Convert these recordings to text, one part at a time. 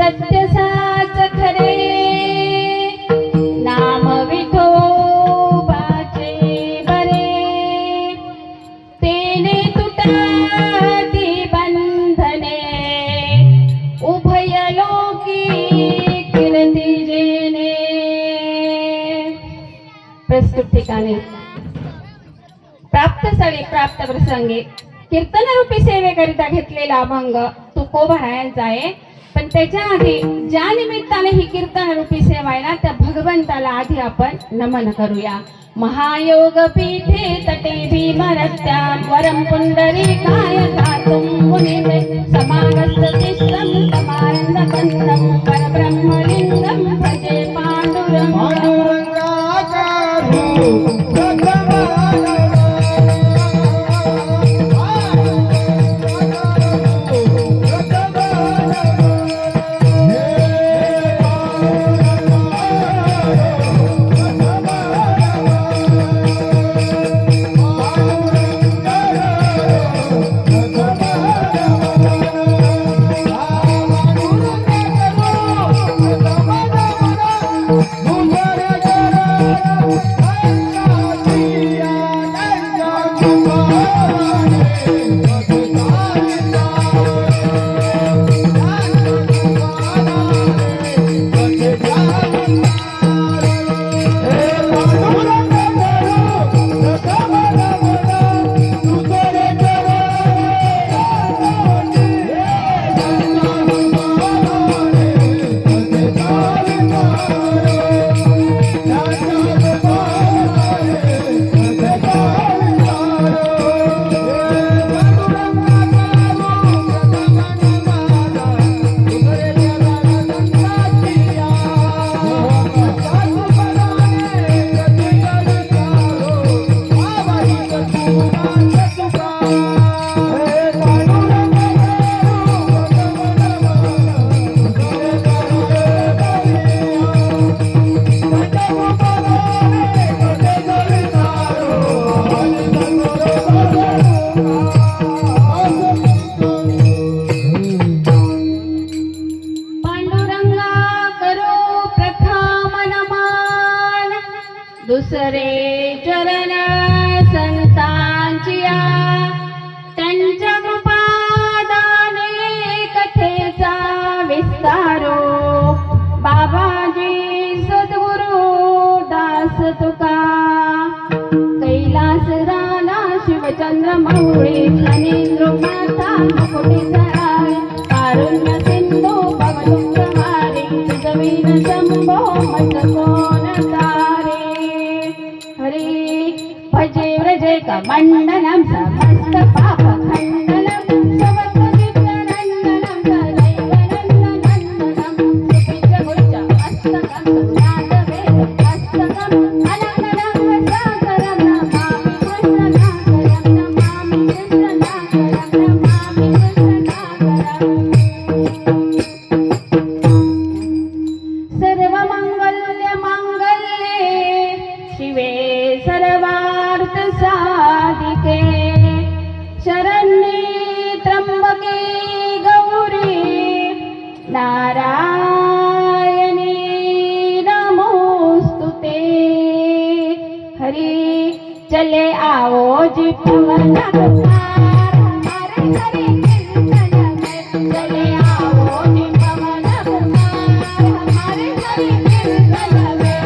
सत्य साच खरे नाम विठोबाचे बरे तेने तुटाती बंधने उभय लोकी कीर्ती जेने. प्रस्तुत ठिकाणी प्राप्तस्थळी प्राप्त प्रसंगी कीर्तनरूपी सेवेकरिता घेतलेला अभंग तुकोबारायांचा आहे. पण त्याच्या आधी ज्या निमित्ताने ही कीर्तनरूपी सेवा आहे ना त्या भगवंताला आधी आपण नमन करूया. महायोग पीठे तटे भीमरत्यां वरम पुंडरीकाय गातुं मुनिवे समागस्ततिष्ठं समानन्दकन्दं परब्रह्मलिङ्गं भजे पाण्डुरङ्गाकारो दुसरे चरण संतांचिया त्यांच्या कृपादाने कथेचा विस्तारो बाबाजी सद्गुरु दास तुका कैलास राणा शिवचंद्र मौळी शनींद्र माता मुकुटी सराय कारुण्य सिंधू भवदुग्रहारी जमीन शंभो मस्तकोन भजे व्रजे कमंडलम समस्त पाप खंडनम समत्वचित्तनंदनम सदैवनंदनंदनम सुपिच गुच्च मस्तकम सुनाद वेद मस्तकम अनंतनम सागरम नमामि कृष्णनागरम नमामि कृष्णनागरम नमामि कृष्णनागरम. सर्वमंगल्य मांगल्ये शिवे सर्वार्थ साधिके शरण्ये त्र्यंबके गौरी नारायणी नमोस्तुते. हरि चले आओ जी पवन कुमार हमारे हरि कीर्तन में चले आओ जी पवन कुमार हमारे हरि कीर्तन में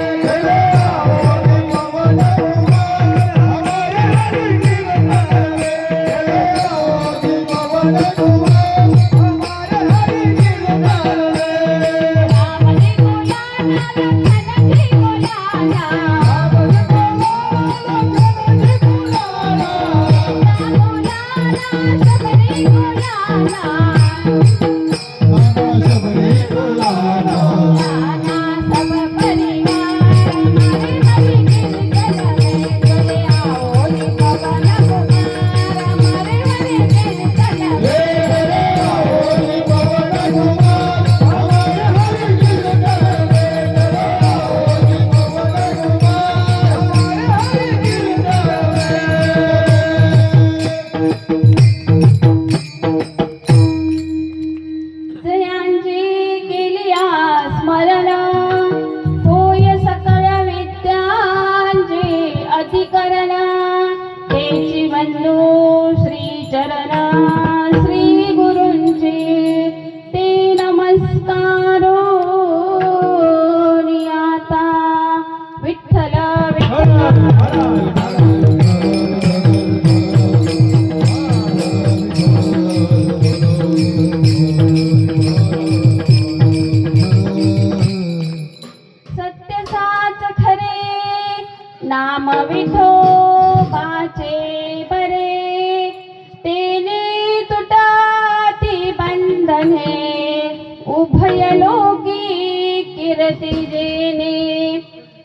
बने उभय लोकी कीर्ती जेने.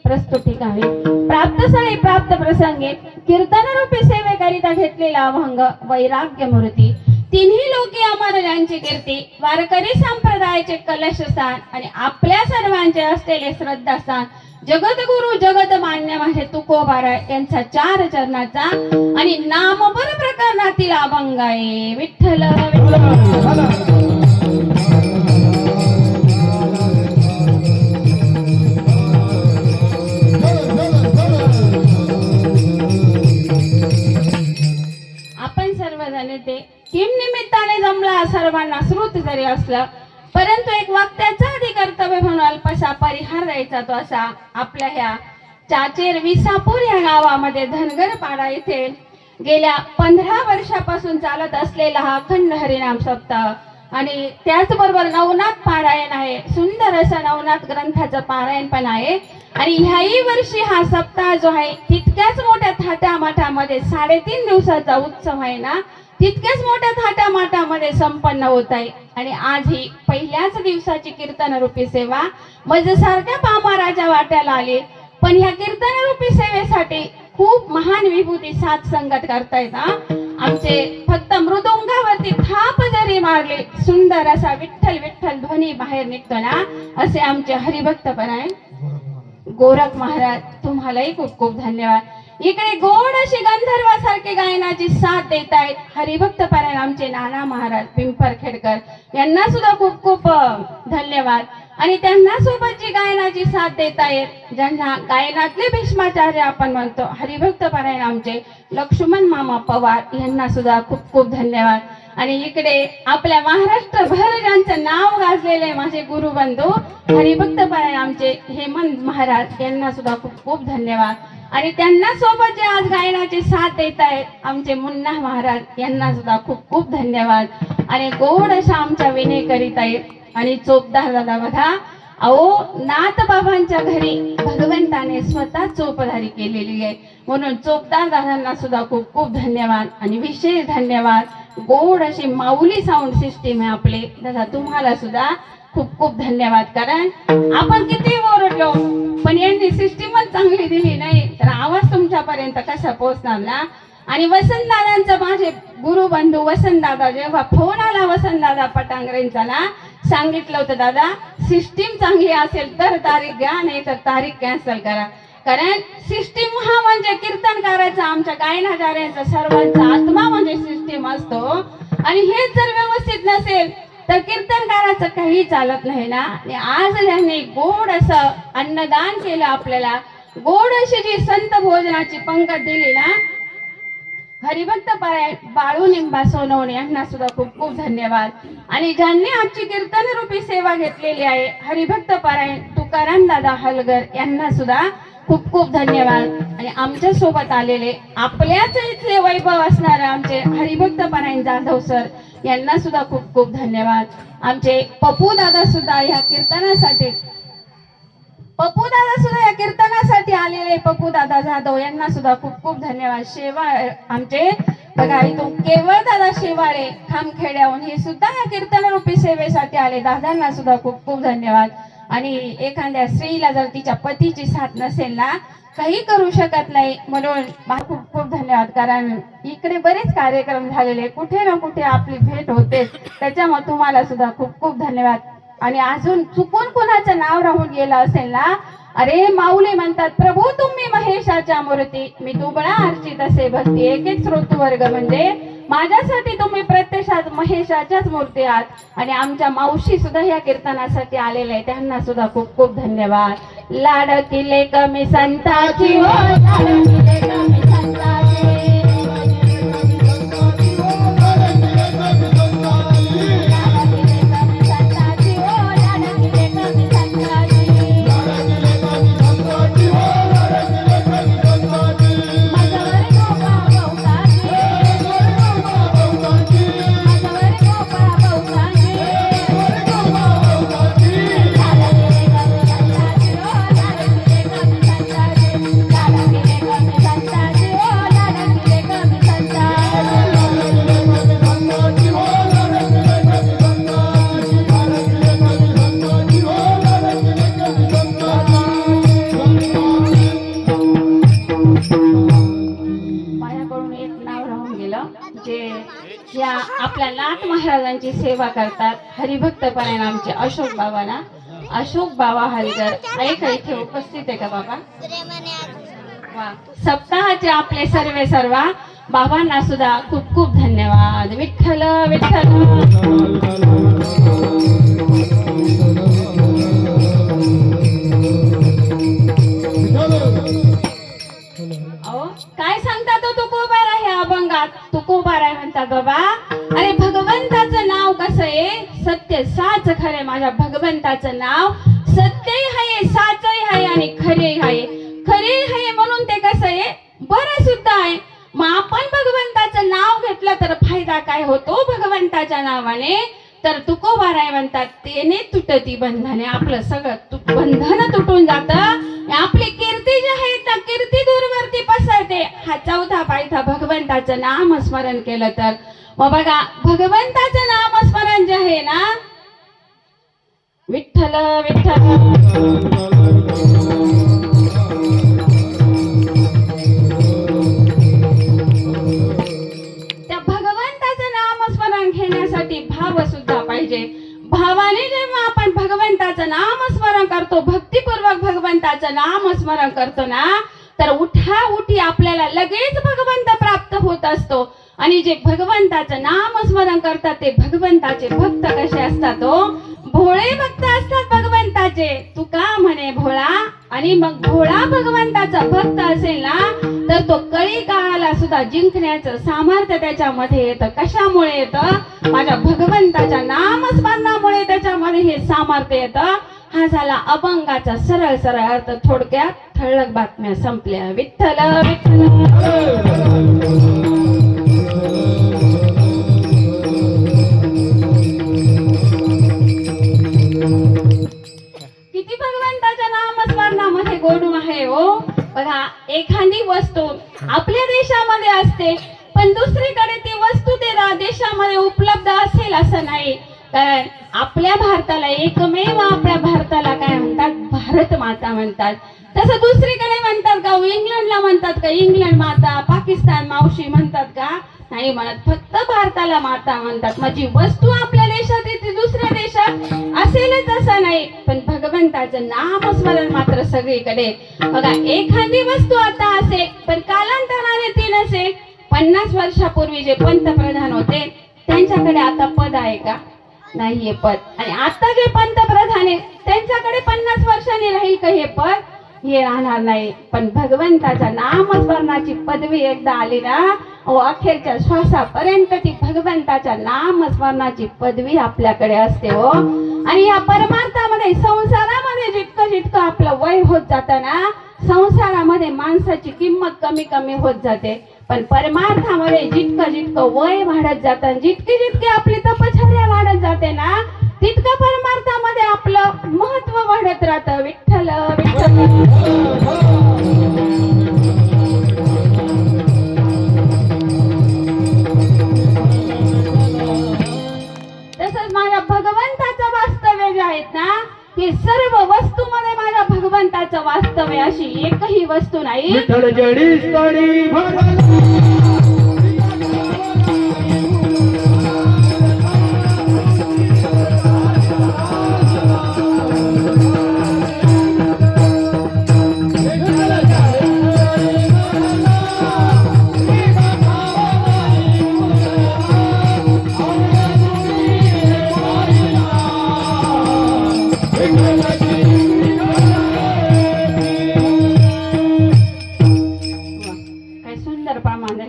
प्रस्तुती काव्य. प्राप्त स्थळी प्राप्त प्रसंगी कीर्तनरूपी सेवेकरिता घेतलेला अभंग वैराग्य मूर्ती. तिन्ही लोकी अमर ज्यांची कीर्ती, वारकरी संप्रदायाचे कलशस्थान आणि आपल्या सर्वांचे असलेले श्रद्धास्थान, जगद्गुरु जगत मान्य माझे तुकोबाराय यांचा 4 चरणाचा आणि नामपर प्रकरणातील अभंग आहे. विठ्ठल आपण सर्वजण ते किम निमित्ताने जमला सर्वांना श्रुत जरी असलं, परंतु एक वक्त्याचा आधी कर्तव्य म्हणून अल्पसा परिहार द्यायचा तो असा. आपल्या ह्या चाचेर विसापूर या गावामध्ये धनगर पाडा येथे गेल्या 15 वर्षापासून चालत असलेला हा अखंड हरिनाम सप्ताह आणि त्याचबरोबर नवनाथ पारायण आहे. सुंदर असं नवनाथ ग्रंथाचं पारायण पण आहे. आणि ह्याही वर्षी हा सप्ताह जो आहे तितक्याच मोठ्या थाटामाटामध्ये 3.5 दिवसाचा उत्सव आहे ना, तितक्याच मोठ्या थाटामाटामध्ये संपन्न होत आहे. आणि आज ही पहिल्याच दिवसाची कीर्तनरूपी सेवा माझ्यासारख्या पामाराच्या वाट्याला आली. पण ह्या कीर्तनरूपी सेवेसाठी खूप महान विभूती साथ संगत करतायत. आमचे फक्त मृदुंगावरती थाप जरी मारले सुंदर असा विठ्ठल विठ्ठल ध्वनी बाहेर निघतो ना, असे आमचे हरिभक्त पण आहे. गोरख महाराज तुम्हालाही खूप खूप धन्यवाद. इकडे गोड अशी गंधर्वासारखे गायनाची साथ देत आहेत हरिभक्त पारायण आमचे नाना महाराज पिंपरखेडकर, यांना सुद्धा खूप खूप धन्यवाद. आणि त्यांना सोबत जी गायनाची साथ देत आहेत, ज्यांना गायनातले भीष्माचार्य आपण म्हणतो, हरिभक्त पारायण आमचे लक्ष्मण मामा पवार, यांना सुद्धा खूप खूप धन्यवाद. आणि इकडे आपल्या महाराष्ट्रभर ज्यांचं नाव गाजलेले माझे गुरुबंधू हरिभक्त पारायण आमचे हेमंत महाराज, यांना सुद्धा खूप खूप धन्यवाद. आणि त्यांना सोबत जे आज गायनाची साथ देत आहेत आमचे मुन्ना महाराज, यांना सुद्धा खूप खूप धन्यवाद. आणि गोड अशा आमच्या विनय करीत आहेत. आणि चोपदार दादा बघा, अहो नाथ बाबांच्या घरी भगवंताने स्वतः चोपधारी केलेली आहे, म्हणून चोपदार दादांना सुद्धा खूप खूप धन्यवाद. आणि विशेष धन्यवाद गोड अशी माऊली साऊंड सिस्टीम आहे आपले दादा, तुम्हाला सुद्धा खूप खूप धन्यवाद. कारण आपण किती ओरडलो पण यांनी सिस्टीमच चांगली दिली नाही तर आवाज तुमच्यापर्यंत कसा पोहोचणार ना. आणि वसंतदादांचं माझे गुरुबंधू वसंतदादा, जेव्हा फोन आला वसंतदादा पटांगरेंचा ना, सांगितलं होतं दादा सिस्टीम चांगली असेल तर तारीख घ्या, नाही तर तारीख कॅन्सल करा. कारण सिस्टीम हा म्हणजे कीर्तनकाराचा, आमच्या गायनाचार्यांचा, सर्वांचा आत्मा म्हणजे सिस्टीम असतो. आणि हेच जर व्यवस्थित नसेल तर कीर्तनकाराचं काही चालत नाही ना. आणि आज त्यांनी गोड असं अन्नदान केलं आपल्याला, गोड अशी जी संत भोजनाची पंगत दिली ना, हरिभक्त पारायण बाळू निंबा सोनवणे यांना सुद्धा खूप खूप धन्यवाद. आणि ज्यांनी आजची कीर्तनरूपी सेवा घेतलेली आहे हरिभक्त पारायण तुकाराम दादा हलगर, यांना सुद्धा खूप खूप धन्यवाद. आणि आमच्या सोबत आलेले आपल्याच इथले वैभव असणारे आमचे हरिभक्त पारायण जाधव सर, यांना सुद्धा खूप खूप धन्यवाद. आमचे पप्पू दादा सुद्धा या कीर्तनासाठी या कीर्तनासाठी आलेले पप्पू दादा जाधव, यांना सुद्धा खूप खूप धन्यवाद. शेवाळ आमचे बघा इथून केवळ दादा शेवाळे खामखेड्याहून हे सुद्धा या कीर्तनरूपी सेवेसाठी आले, दादांना सुद्धा खूप खूप धन्यवाद. आणि एखाद्या स्त्रीला जर तिच्या पतीची साथ नसेल ना, काही करू शकत नाही, म्हणून खूप खूप धन्यवाद. कारण इकडे बरेच कार्यक्रम झालेले, कुठे ना कुठे आपली भेट होते, त्याच्यामुळे तुम्हाला सुद्धा खूप खूप धन्यवाद. आणि अजून चुकून कोणाचं नाव राहून गेलं असेल ना, अरे माऊली म्हणतात प्रभू तुम्ही महेशाच्या मूर्ती, मी दुबळा अर्चित असे भक्ती, एक एक श्रोतवर्ग म्हणजे माझ्यासाठी तुम्ही प्रत्यक्षात महेशाच्याच मूर्ती आहात. आणि आमच्या मावशी सुद्धा या कीर्तनासाठी आलेल्या आहे, त्यांना सुद्धा खूप खूप धन्यवाद. लाडकिले कमी संताची हो, लाडकिले कमी संताची, महाराजांची सेवा करतात हरिभक्तपणे आमचे अशोक बाबा ना, अशोक बाबा हलगर ऐका इथे उपस्थित आहे का बाबा? वा, सप्ताहाचे आपले सर्वा बाबांना सुद्धा खूप खूप धन्यवाद. विठ्ठल विठ्ठल. अहो काय सांगतात तो तुकोबार आहे अभंगात? तुकोबार आहे म्हणतात बाबा. अरे भगवंताचं नाव कसं आहे? सत्य साच खरे. माझ्या भगवंताचं नाव सत्यही आहे, साचही आहे आणि खरेही आहे. खरे आहे म्हणून ते कसं आहे? बरं सुद्धा आहे. मग आपण भगवंताचं नाव घेतलं तर फायदा काय होतो भगवंताच्या नावाने? तर तुकोबाराय म्हणतात तेने तुटती बंधने. आपलं सगळं बंधन तुटून जातं. आपली कीर्ती जी आहे त्या कीर्ती दूरवरती पसरते. हा चौथा पायथा भगवंताचं नामस्मरण केलं तर. मग बघा भगवंताचं नामस्मरण जे आहे ना, विठ्ठल विठ्ठल. घेण्यासाठी भाव सुद्धा पाहिजे. भावाने जेव्हा आपण भगवंताचं नामस्मरण करतो, भक्तिपूर्वक भगवंताचं नामस्मरण करतो ना, तर उठी आपल्याला लगेच भगवंत प्राप्त होत असतो. आणि जे भगवंताचं नामस्मरण करतात ते भगवंताचे भक्त कसे असतात? भोळे भक्त असतात भगवंताचे. तू का म्हणे भोळा? आणि मग भोळा भगवंताचा भक्त असेल ना, तर तो कळी काळाला सुद्धा जिंकण्याचं सामर्थ्य त्याच्यामध्ये येतं. कशामुळे येतं? माझ्या भगवंताच्या नामस्मरणामुळे त्याच्यामध्ये हे सामर्थ्य येतं. हा झाला अभंगाचा सरळ सरळ अर्थ. थोडक्यात ठळक बातम्या संपल्या. विठ्ठल विठ्ठल. किती भगवंताच्या नामस्मरणामध्ये गोडू आहे हो. बघा एखादी वस्तू आपल्या देशामध्ये असते पण दुसरीकडे ती वस्तू त्या देशामध्ये उपलब्ध असेल असं नाही. कारण आपल्या भारताला एकमेव आपल्या भारताला काय म्हणतात? भारत माता म्हणतात. तसं दुसरीकडे म्हणतात का? इंग्लंडला म्हणतात का इंग्लंड माता? पाकिस्तान मावशी म्हणतात का? नाही म्हणत. फक्त भारताला माता म्हणतात. माझी वस्तू आपल्या देशात येते दुसऱ्या देशात असेलच असं नाही. पण भगवंताचं नामस्मरण मात्र सगळीकडे. बघा एखादी वस्तू आता असे पण कालांतराने ती नसे. 50 वर्षापूर्वी जे पंतप्रधान होते त्यांच्याकडे आता पद आहे का? नाहीये पद. आणि आता जे पंतप्रधान आहे त्यांच्याकडे 50 वर्षांनी राहील का हे पद? हे राहणार नाही. पण भगवंताच्या नामस्मरणाची पदवी एकदा आली ना, अखेरच्या श्वासापर्यंत ती भगवंताच्या नामस्मरणाची पदवी आपल्याकडे असते हो. आणि या परमार्थामध्ये संसारामध्ये जितकं जितकं आपलं वय होत जातं ना, संसारामध्ये माणसाची किंमत कमी कमी होत जाते. पण परमार्थामध्ये जितकं जितकं वय वाढत जातं, जितकी जितकी आपली तपश्चर्या वाढत जाते ना, तितकं परमार्थामध्ये आपलं महत्व वाढत राहतं. विठ्ठल विठ्ठल. तसंच माझ्या भगवंताचं वास्तव्य जे आहेत ना, हे सर्व वस्तूमध्ये माझ्या भगवंताचं वास्तव्य. अशी एकही वस्तू नाही.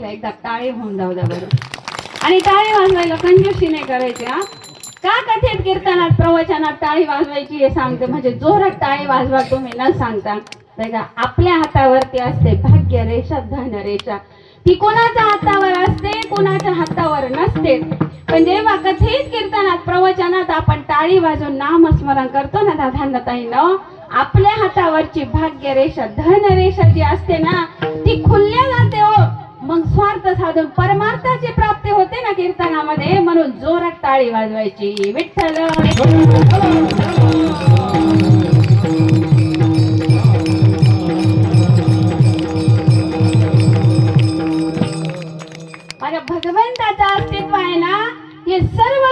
एकदा टाळी होऊन जाऊ द्या बरं. आणि टाळी वाजवायला कंजूसी नाही करायची. हा का कथेत कीर्तनात प्रवचनात टाळी वाजवायची हे सांगते. म्हणजे जोरात टाळी वाजवा तुम्ही न सांगता. बघा आपल्या हातावरती असते भाग्य रेषा धन रेषा. ती कोणाच्या हातावर असते कोणाच्या हातावर नसते. पण जेव्हा कथेत कीर्तनात प्रवचनात आपण टाळी वाजवून नामस्मरण करतो ना दादांताईनं, आपल्या हातावरची भाग्य रेषा धन रेषा जी असते ना ती खुलल्या जाते हो. मग स्वार्थ साधून परमार्थाची प्राप्ती होते ना कीर्तनामध्ये. म्हणून जोरात टाळी वाजवायची. विठ्ठल माझ्या भगवंताचं अस्तित्व आहे ना, हे सर्व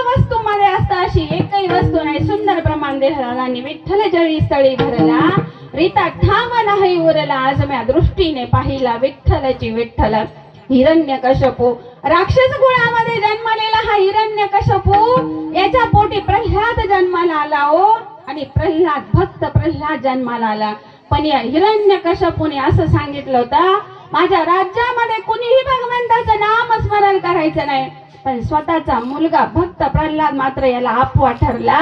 मंदिराला आणि विठ्ठल जळी स्थळी भरला रीता ठाम नाही उरला आज म्या दृष्टीने पाहिला विठ्ठलची विठ्ठल हिरण्यकश्यपू राक्षस कुळामध्ये जन्मलेला हा हिरण्यकश्यपू याच्या पोटी प्रल्हाद जन्माला आला हो आणि प्रल्हाद भक्त प्रल्हाद जन्माला आला पण या हिरण्यकश्यपूने असं सांगितलं होतं माझ्या राज्यामध्ये कुणीही भगवंताचं नाम स्मरण करायचं नाही पण स्वतःचा मुलगा भक्त प्रल्हाद मात्र याला अपवा ठरला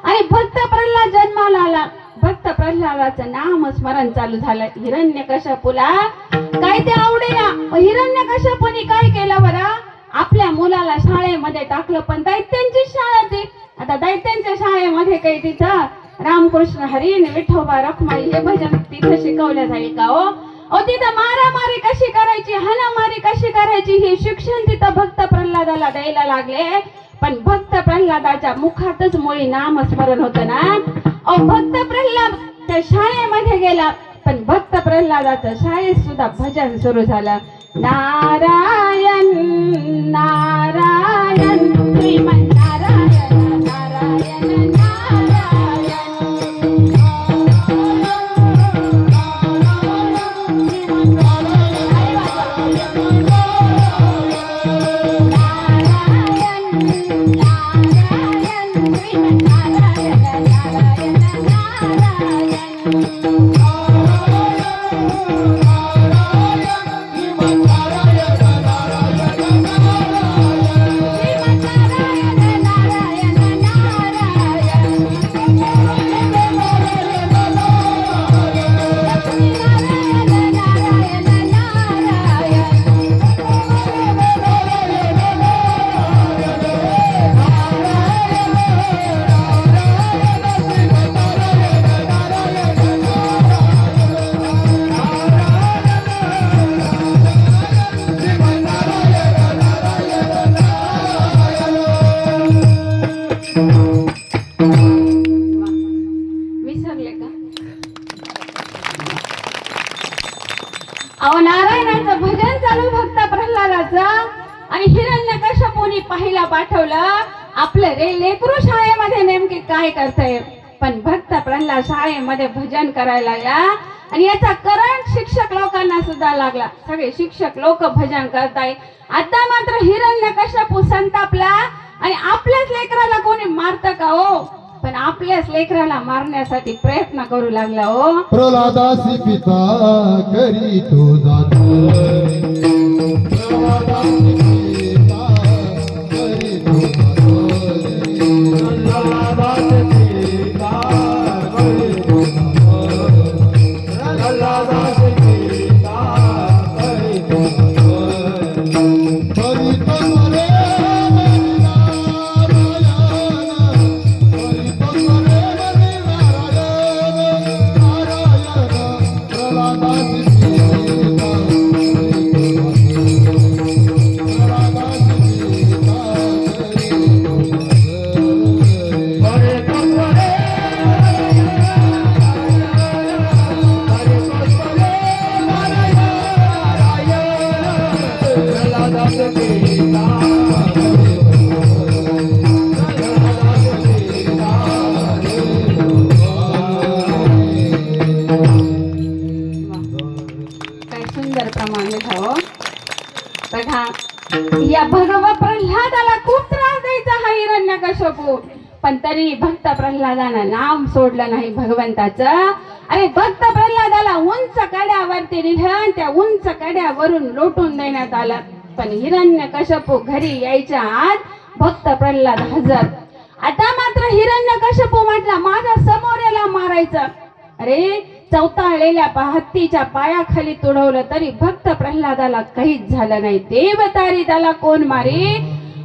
आणि भक्त प्रल्हाद जन्माला आला भक्त प्रल्हादाचं नाम स्मरण चालू झालं हिरण्यकश्यपूला काय ते आवडेना हिरण्यकश्यपूने काय केलं बरं आपल्या मुलाला शाळेमध्ये टाकलं पण दैत्यांची शाळा ती आता दैत्यांच्या शाळेमध्ये काही तिथं रामकृष्ण हरी विठोबा रखमाई हे भजन तिथं शिकवलं जाईल का हो तिथं मारामारी कशी करायची हाणामारी कशी करायची हे शिक्षण तिथं भक्त प्रल्हादाला द्यायला लागले पण भक्त प्रल्हादाच्या मुखातच मुळी नामस्मरण होतं ना भक्त प्रल्हाद त्या शाळेमध्ये गेला पण भक्त प्रल्हादाचं शाळेत सुद्धा भजन सुरू झालं नारायण नारायण श्रीमंत नारायण नारायण नारायणाचं भजन चालू भक्त प्रल्हादाचं आणि हिरण्यकश्यपूने पाहिला पाठवलं आपलं रे लेकरू शाळेमध्ये नेमके काय करतंय पण भक्त प्रल्हाद शाळेमध्ये भजन करायला लागला आणि याचा करंट शिक्षक लोकांना सुद्धा लागला सगळे शिक्षक लोक भजन करताय आता मात्र हिरण्यकश्यपू संतापला आणि आपल्याच लेकराला कोणी मारतं का हो पण आपल्याच लेकराला मारण्यासाठी प्रयत्न करू लागला हो प्रल्हादासी पिता करी तो जातो प्रल्हादासी पिता करी तो जातो प्रल्हादासी पिता करी तो जातो प्रल्हादासी पिता करी तो जातो करी तो रे या भगवा प्रल्हादाला खूप त्रास द्यायचा हा हिरण्यकश्यपू पण तरी भक्त प्रल्हादानं नाम सोडलं नाही भगवंताचं अरे भक्त प्रल्हादाला उंच कड्यावरती नेलं त्या उंच कड्यावरून लोटून देण्यात आलं पण हिरण्यकश्यपू घरी यायच्या आत भक्त प्रल्हाद हजर आता मात्र हिरण्यकश्यपू म्हटला माझ्या समोर याला मारायचं अरे चौताळलेल्या हत्तीच्या पायाखाली तुडवलं तरी भक्त प्रल्हादाला काहीच झालं नाही देवतारी त्याला कोण मारी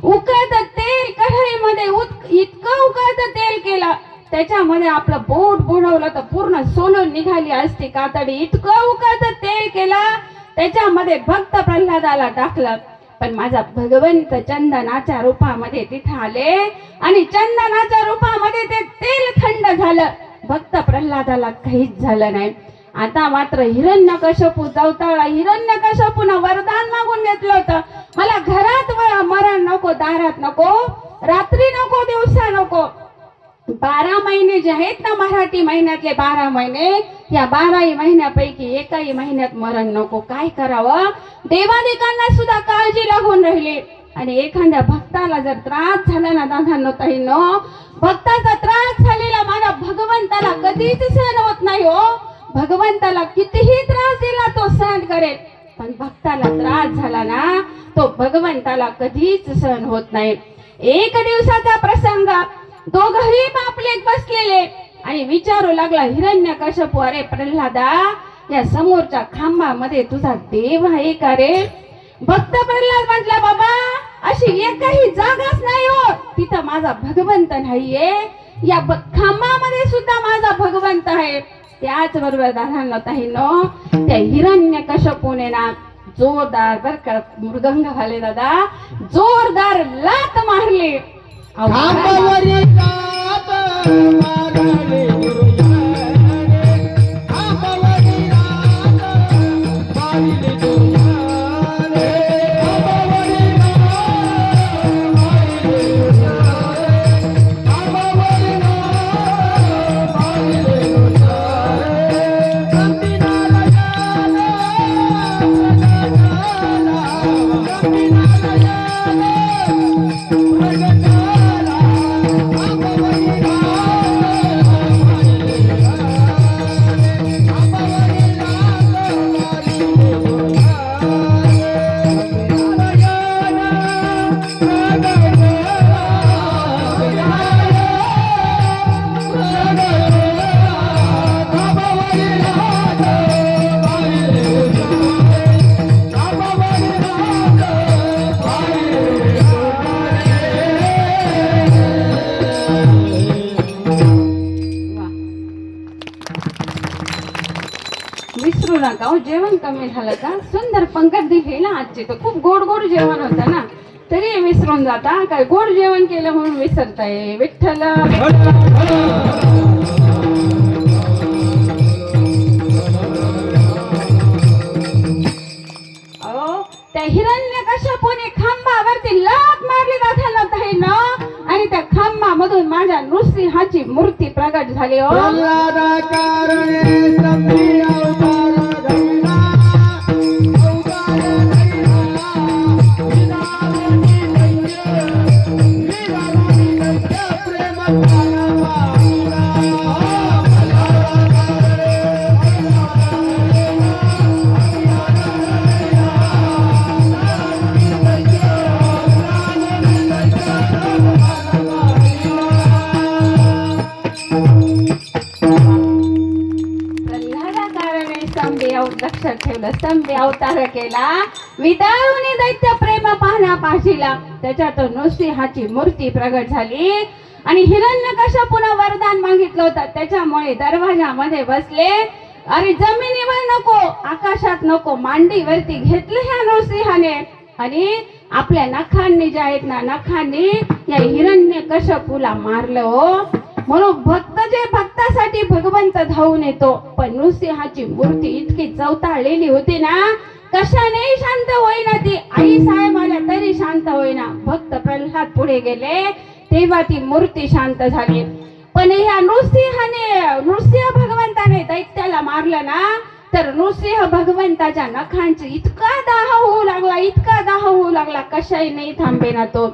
उकळत तेल कढईमध्ये इतकं उकळत तेल केलं त्याच्यामध्ये आपलं बोट बुडवलं तर पूर्ण सोलून निघाली असती कातडी इतकं उकळत तेल केलं त्याच्यामध्ये भक्त प्रल्हादाला टाकलं पण माझा भगवंत चंदनाच्या रूपामध्ये तिथे आले आणि चंदनाच्या रूपामध्ये ते तेल थंड झालं भक्त प्रल्हादाला काहीच झालं नाही आता मात्र हिरण्यकश्यपू चौताळला हिरण्यकश्यपूनं वरदान मागून घेतलं होतं मला घरात मरण नको दारात नको रात्री नको दिवसा नको 12 महिने जे आहेत ना, मराठी महिन्यातले 12 महिने, या 12 महिन्यापैकी एकाही महिन्यात मरण नको. काय करावं, देवादिकांना सुद्धा काळजी लागून राहिली. आणि एखाद्या भक्ताला जर त्रास झाला ना दादांनो ताईंनो, भक्ताचा त्रास झालेला माझ्या भगवंताला कधीच सहन होत नाही हो. भगवंताला कितीही त्रास दिला तो सहन करेल, पण भक्ताला त्रास झाला ना तो भगवंताला कधीच सहन होत नाही. एक दिवसाचा प्रसंग, दोघही बापलेक बसलेले आणि विचारू लागला हिरण्यकश्यपू, अरे प्रल्हादा, या समोरच्या खांबामध्ये तुझा देव आहे का रे? भक्त प्रल्हाद म्हटला, बाबा अशी एकही जागाच नाही हो, तिथं माझा भगवंत नाहीये. या खांबामध्ये सुद्धा माझा भगवंत आहे. त्याचबरोबर दादांनो ताईंनो, त्या हिरण्यकश्यपूने ना जोरदार बर का मृदंग घाले दादा, जोरदार लात मारली. खांबावरी लाथ मारली दुर्योधने, खांबावरी लाथ मारली दुर्योधने, खांबावरी लाथ मारली दुर्योधने, खांबावरी लाथ मारली दुर्योधने. गंभीराला जाणे, गंभीराला विसरू नका हो, जेवण कमी झालं का? सुंदर पंगत दिली ना आजची, तर खूप गोड गोड जेवण होतं ना, तरी विसरून जाता. काय गोड जेवण केलं म्हणून विसरताय? विठ्ठल अहो, त्या हिरण्यकश्यपूने खांबावरती लाथ मारली दादांनो ताईंनो, आणि त्या खांबामधून माझ्या नृसिंहाची मूर्ती प्रगट झाली हो. प्रल्हादा कारणे संधी अवतार धरिला, अवतार धरिला, विधानी दैत्य प्रेम पाहिला. लक्षात ठेवलं, स्तंभी अवतार केला, विदारुनी दैत्य प्रेम पाहना पाशीला. त्याच्यात नृसिंहाची मूर्ती प्रगट झाली आणि हिरण्यकश्यपूने वरदान मागितलं होतं, त्याच्यामुळे दरवाजामध्ये बसले. अरे जमिनीवर नको, आकाशात नको, मांडीवरती घेतलं ह्या नृसिंहाने आणि आपल्या नखांनी जे आहेत ना, नखांनी या हिरण्यकश्यपूला मारलं हो. म्हणून भक्त जे भक्तासाठी भगवंत धावून येतो, पण नृसिंहाची मूर्ती इतकी चवताळलेली होती ना, कशाने शांत होईना ती. आई साहेब आल्या तरी शांत होईना. भक्त प्रल्हाद पुढे गेले तेव्हा ती मूर्ती शांत झाली. पण ह्या नृसिंह भगवंताने दैत्याला मारलं ना, तर नृसिंह भगवंताच्या नखांची इतका दाह होऊ लागला, इतका दाह होऊ लागला, कशाही नाही थांबेना तो.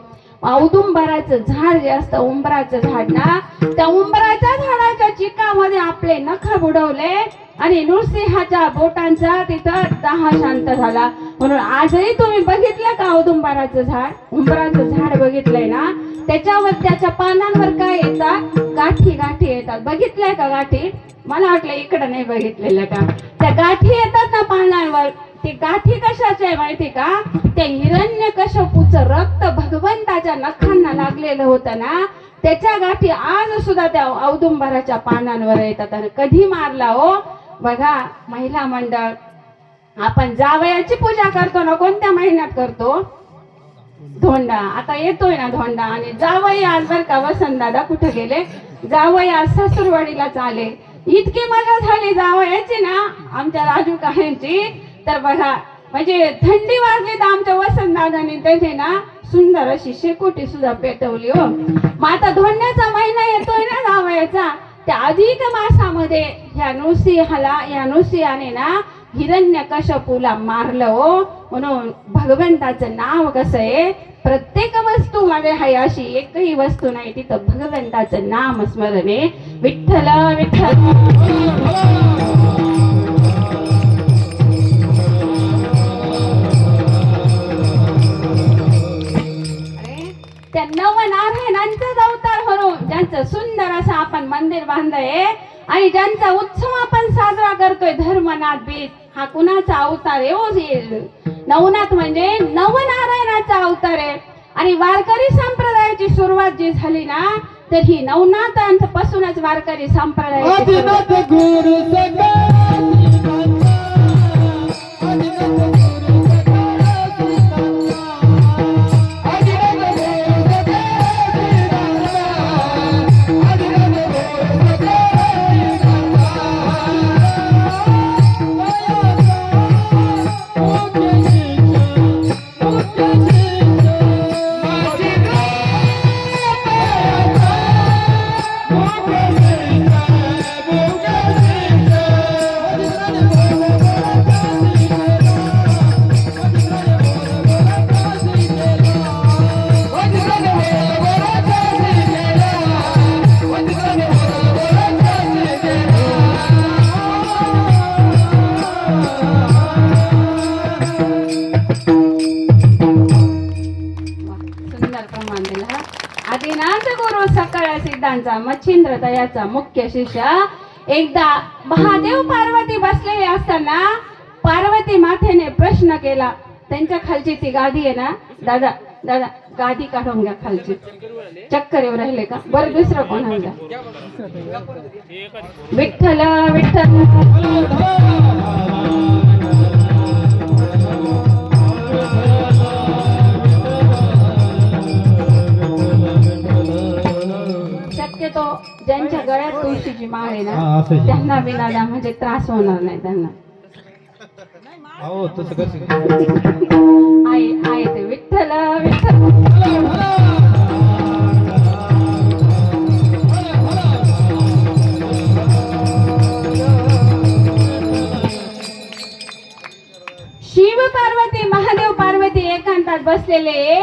औदुंबराचं झाड जे असतं, उंबराचं झाड ना, त्या उंबराच्या झाडाच्या चिकामध्ये आपले नख बुडवले आणि नृसिंहाच्या बोटांचा तिथं दाह शांत झाला. म्हणून आजही तुम्ही बघितलं का औदुंबराचं झाड, उंबराचं झाड बघितलंय ना, त्याच्यावर त्याच्या पानांवर काय येतात? गाठी गाठी येतात. बघितलंय का गाठी? मला वाटलं इकडं नाही बघितलेलं का. त्या गाठी येतात ना पानांवर, ते गाठी कशाचे आहे माहिती का? त्या हिरण्यकश्यपूचं रक्त भगवंताच्या नखांना लागलेलं होतं ना, त्याच्या गाठी आज सुद्धा त्या औदुंबराच्या पानांवर येतात. आणि कधी मारला हो? बघा, महिला मंडळ आपण जावयाची पूजा करतो ना, कोणत्या महिन्यात करतो? धोंडा. आता येतोय ना धोंडा, आणि जावई आज बर का वसंत दादा कुठे गेले? जावई आज सासूरवाडीला चाले. इतकी मजा झाली जावयाची ना आमच्या राजू काहेंची. तर बघा, म्हणजे थंडी वाजली तर आमच्या वसंत दादाने त्याने ना सुंदर अशी शेकोटी सुद्धा पेटवली हो. मग आता धोंड्याचा महिना येतोय ना त्या अधिक मासामध्ये ह्या नृसिंहाने ना हिरण्यकश्यपूला मारलं हो. म्हणून भगवंताचं नाव कसं आहे, प्रत्येक वस्तू मध्ये आहे, अशी एकही वस्तू नाही तिथं भगवंताचं नाम स्मरण आहे. विठ्ठल विठ्ठल. त्या नवनारायणांचाच अवतार म्हणून ज्यांचं सुंदर असं आपण मंदिर बांधलंय आणि ज्यांचा उत्सव आपण साजरा करतोय धर्मनाथ बीज, हा कुणाचा अवतार आहे हो? नवनाथ म्हणजे नवनारायणाचा अवतार आहे. आणि वारकरी संप्रदायाची सुरुवात जी झाली ना, तर ही नवनाथांपासूनच वारकरी संप्रदायाची आदिनाथ गुरु सखा आदिनाथ गुरु सकळ सिद्धांचा मच्छिंद्र दयाचा मुख्य शिष्य. एकदा महादेव पार्वती बसलेले असताना पार्वती मातेने प्रश्न केला. त्यांच्या खालची ती गादी आहे ना, दादा दादा गादी काढून घ्या खालची, चक्कर येऊ राहिले का? बरं दुसरं कोण आणलं? विठ्ठल विठ्ठल. शक्यतो ज्यांच्या गळ्यात तुळशीची माळ आहे ना, त्यांना विनादा म्हणजे त्रास होणार नाही त्यांना. हो तसं करशील. आहे ते विठ्ठल विठ्ठल. शिव पार्वती महादेव पार्वती एकांतात बसलेले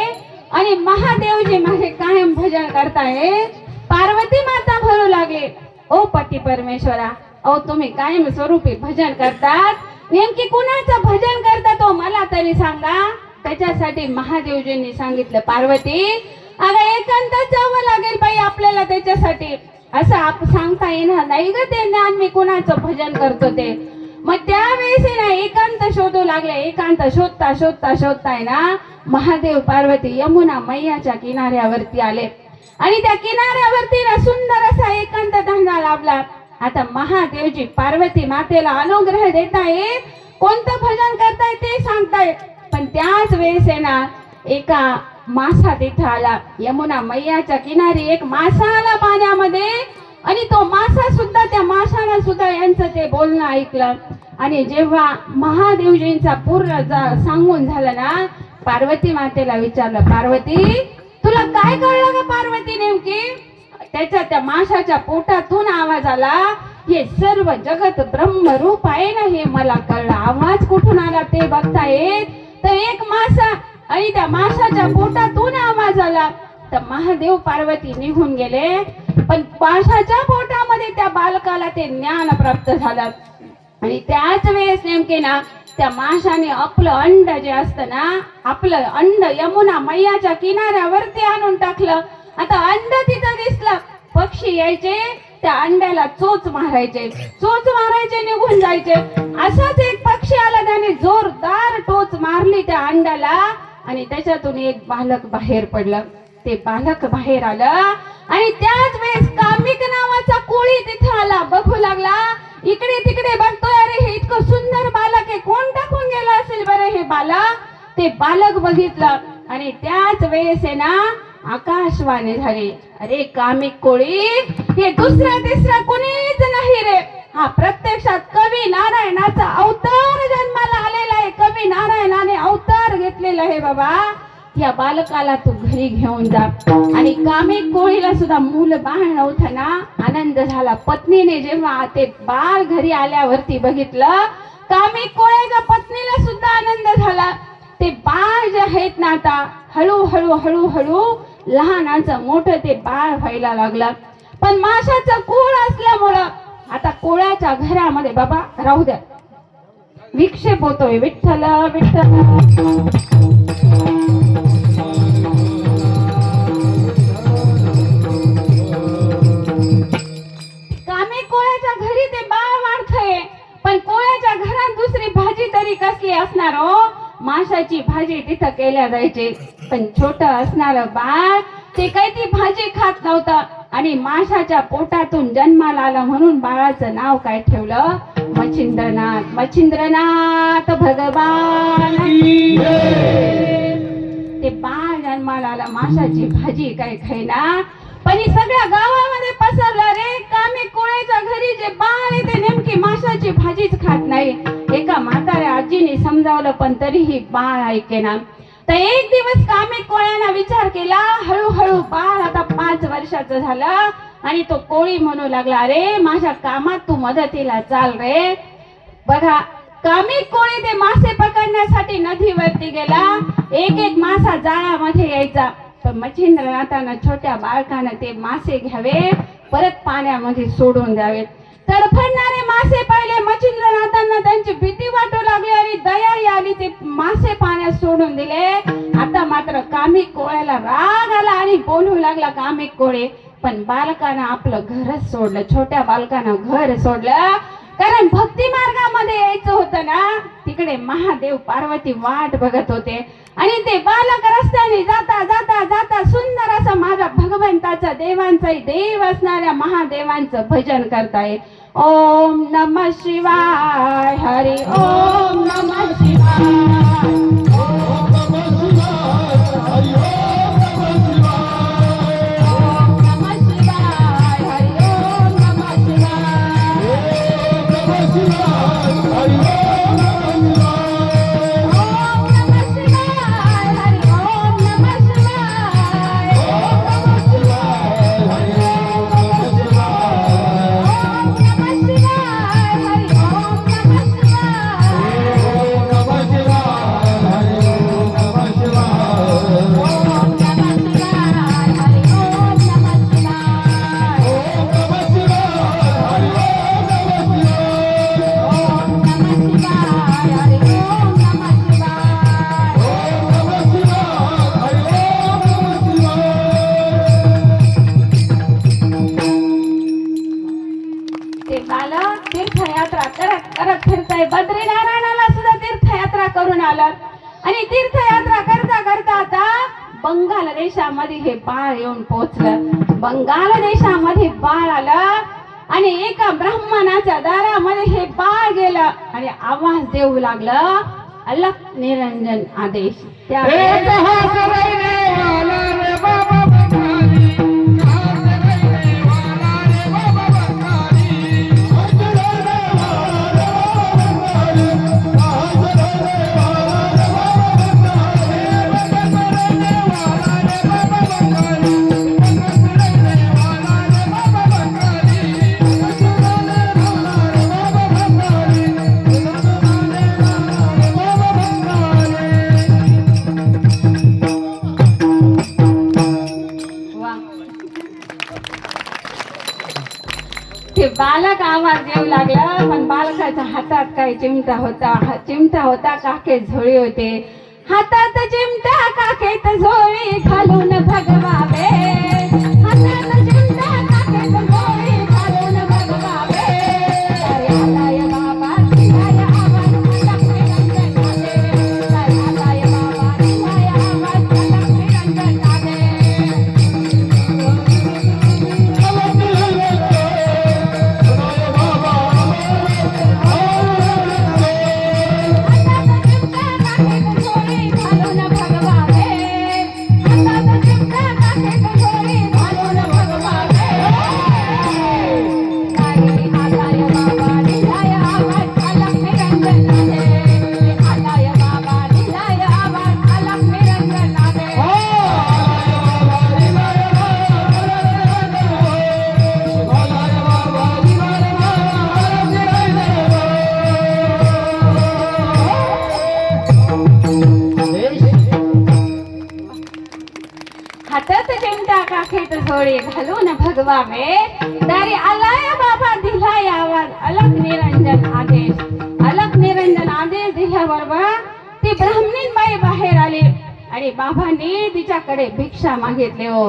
आणि महादेवजी माझे कायम भजन करताय. पार्वती माता म्हणू लागले, ओ पती परमेश्वरा, ओ तुम्ही कायम स्वरूपी भजन करतात, नेमकी कुणाचं भजन करता तो मला तरी सांगा. त्याच्यासाठी महादेवजींनी सांगितलं, पार्वती अगं एकांतात जावं लागेल बाई आपल्याला त्याच्यासाठी. असं सांगता येणार नाही ग ते ज्ञान मी कुणाचं भजन करतो ते. मग त्यावेळेस ना एकांत शोधू लागले. एकांत शोधता शोधता शोधताय ना महादेव पार्वती यमुना मैयाच्या किनाऱ्यावरती आले आणि त्या किनाऱ्यावरती ना सुंदर असा एकांत त्यांना लाभला. आता महादेवजी पार्वती मातेला अनुग्रह देताय, कोणतं भजन करताय ते सांगताय. पण त्याच वेळेस आहे ना एका मासा तिथं आला. यमुना मैयाच्या किनारी एक मासा आला पाण्यामध्ये आणि तो मासा सुद्धा, त्या माशानं सुद्धा यांचं ते बोलणं ऐकलं. आणि जेव्हा महादेवजींचा पूर्ण सांगून झालं ना, पार्वती मातेला विचारलं, पार्वती तुला काय कळलं ग पार्वती नेमकी? त्या माशाच्या पोटातून आवाज आला, हे सर्व जगत ब्रह्मरूप आहे ना हे मला कळलं. आवाज कुठून आला ते बघताय तर एक मासा आणि त्या माशाच्या पोटातून आवाज आला. तर महादेव पार्वती निघून गेले. पण माशाच्या पोटामध्ये त्या बालकाला ते ज्ञान प्राप्त झालं. आणि त्याच वेळेस नेमके ना त्या माशाने आपलं अंड जे असतं ना, आपलं अंड यमुना मैयाच्या किनाऱ्यावरती आणून टाकलं. आता अंड तिथं दिसलं, पक्षी यायचे त्या अंड्याला चोच मारायचे निघून जायचे. असाच एक पक्षी आला, त्याने जोरदार टोच मारली त्या अंड्याला आणि त्याच्यातून एक बालक बाहेर पडलं. ते बालक बाहेर आलं आणि त्याच वेळेस कामिक नावाचा कोळी तिथं आला. बघू लागला, इकडे तिकडे बघतोय, अरे हे इतकं सुंदर बालक आहे, कोण टाकून गेला असेल बरं हे बालक? ते बालक बघितलं आणि त्याच वेळेस आहे ना आकाशवाणी झाली, अरे कामिक कोळी, हे दुसरा तिसरा कोणीच नाही रे, हा प्रत्यक्षात कवी नारायणाचा अवतार जन्माला आलेला आहे. कवी नारायणाने अवतार घेतलेला आहे बाबा. या बालकाला तू घरी घेऊन जा. आणि कामिक कोळीला सुद्धा मूल बाळ नव्हतं ना, आनंद झाला. पत्नीने जेव्हा ते बाळ घरी आल्यावरती बघितलं, कामिक कोळ्याच्या पत्नीला सुद्धा आनंद झाला. ते बाळ जे आहेत ना, आता हळूहळू हळूहळू लहानाचं मोठं ते बाळ व्हायला लागलं. पण माशाचं कुळ असल्यामुळं आता कोळ्याच्या घरामध्ये बाबा राहू द्या, विक्षेप होतोय. विठ्ठल विठ्ठल. कामे कोळ्याच्या घरी ते बाळ वाढतंय, पण कोळ्याच्या घरात दुसरी भाजी तरी कसली असणार हो? माशाची भाजी तिथं केल्या जायची, पण छोट असणार बाळ ते काही ती भाजी खात नव्हतं. आणि माशाच्या पोटातून जन्माला आलं म्हणून बाळाचं नाव काय ठेवलं? मच्छिंद्रनाथ. मच्छिंद्रनाथ भगवान. ते बाळ जन्माला आलं, माशाची भाजी काय खायना, पण ही सगळ्या गावामध्ये पसरलं रे. कामे कोळ्याच्या घरी जे बाळ आहे ते नेमकी माशाची भाजीच खात नाही. एका म्हाताऱ्या आजीने समजावलं, पण तरीही बाळ ऐकेना. तर एक दिवस कामे कोळ्यानं विचार केला, हळूहळू बाळ आता 5 वर्षाचं झालं आणि तो कोळी म्हणू लागला, रे माझ्या कामात तू मदतीला चाल रे. बघा, कामिक कोळी ते मासे पकडण्यासाठी नदीवरती गेला. एक एक मासा जाळामध्ये यायचा, पण मच्छिंद्रनाथानं छोट्या बाळकानं ते मासे घ्यावे, परत पाण्यामध्ये सोडून द्यावे. तडफडणारे मासे पाहिले मच्छिंद्रनाथांना, त्यांची भीती वाटू लागली आणि दयाही आली. ते मासे पाण्यात सोडून दिले. आता मात्र कामिक कोळ्याला राग आला आणि बोलू लागला, कामिक कोळे, पण बालकानं आपलं घरच सोडलं. छोट्या बालकानं घर सोडलं, कारण भक्ती मार्गामध्ये यायचं होतं ना. तिकडे महादेव पार्वती वाट बघत होते आणि ते बालक रस्त्याने जाता जाता जाता सुंदर असं माझ्या भगवंताचं, देवांचाही देव असणाऱ्या महादेवांचं भजन करताय. ओम नमः शिवाय. हरी ओम नमः शिवाय. ओम नमः शिवाय. हरी ओम नमः शिवाय. ओम नमः शिवाय. हरी ओम नमः शिवाय. ओम नमः शिवाय. हरी ओम नमः शिवाय. ओम नमः शिवाय. हरी ओम नमः शिवाय. ओम नमः शिवाय. हरी ओम नमः शिवाय. ओम नमः शिवाय. हरी ओम नमः तीर्थयात्रा करत करत फिरताय. बद्रीनारायणाला सुद्धा तीर्थयात्रा करून आलं आणि तीर्थयात्रा करता करता आता बंगाल देशामध्ये हे बाळ येऊन पोहोचलं. बंगाल देशामध्ये बाळ आलं आणि एका ब्राह्मणाच्या दारामध्ये हे बाळ गेलं आणि आवाज देऊ लागलं, अलख निरंजन आदेश. त्या बालक आवाज येऊ लागला, पण बालकाच्या हातात काही चिमटा होता. चिमटा होता, काखे झोळी होते. हातात चिमटा काखेत झोळी घालून भगवावे. हातात चिमटा काखेत झोळी घालून भगवावे. अरे आलाय बाबा सिंहाय आवाज लक्ष्मी रंजन आले. अरे आलाय बाबा सिंहाय आवाज लक्ष्मी रंजन आले. हातात चिमटा काखेत झोळी घालून भगवावे. हातात चिमटा काखेत झोळी थोडे घालून भगवावे दारी आलाय बाबा दिलाय आवाज अलग निरंजन आदेश अलग निरंजन आदेश दिल्याबरोबर ती ब्राह्मणीन बाई बाहेर आली आणि बाबांनी तिच्याकडे भिक्षा मागितली हो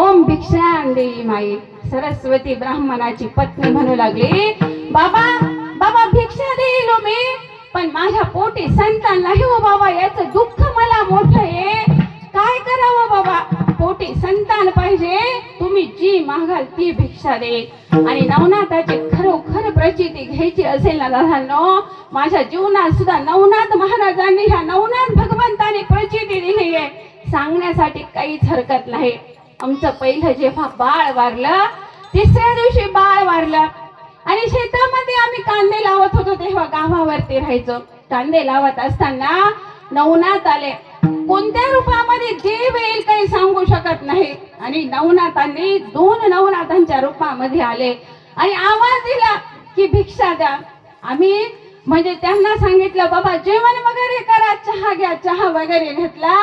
ओम भिक्षा देई माई सरस्वती ब्राह्मणाची पत्नी म्हणू लागली बाबा बाबा भिक्षा देईल मी पण माझ्या पोटी संतान नाही हो बाबा याचं दुःख मला मोठं आहे काय करावं बाबा पोटी संतान पाहिजे तुम्ही जी मागाल ती भिक्षा दे आणि नवनाथाची खरोखर प्रचिती घ्यायची असेल ना दादांनो माझ्या जीवनात सुद्धा नवनाथ महाराजांनी ह्या नवनाथ भगवंताने प्रचिती दिली आहे सांगण्यासाठी काहीच हरकत नाही आमचं पहिलं जेव्हा बाळ वारलं तिसऱ्या दिवशी बाळ वारलं आणि शेतामध्ये आम्ही कांदे लावत होतो तेव्हा गावावरती राहायचो कांदे लावत असताना नवनाथ आले कोणत्या रूपामध्ये देव येईल काही सांगू शकत नाही आणि नवनाथांनी 2 नवनाथांच्या रूपामध्ये आले आणि आवाज दिला की भिक्षा द्या आम्ही म्हणजे त्यांना सांगितलं बाबा जेवण वगैरे करा चहा घ्या चहा वगैरे घेतला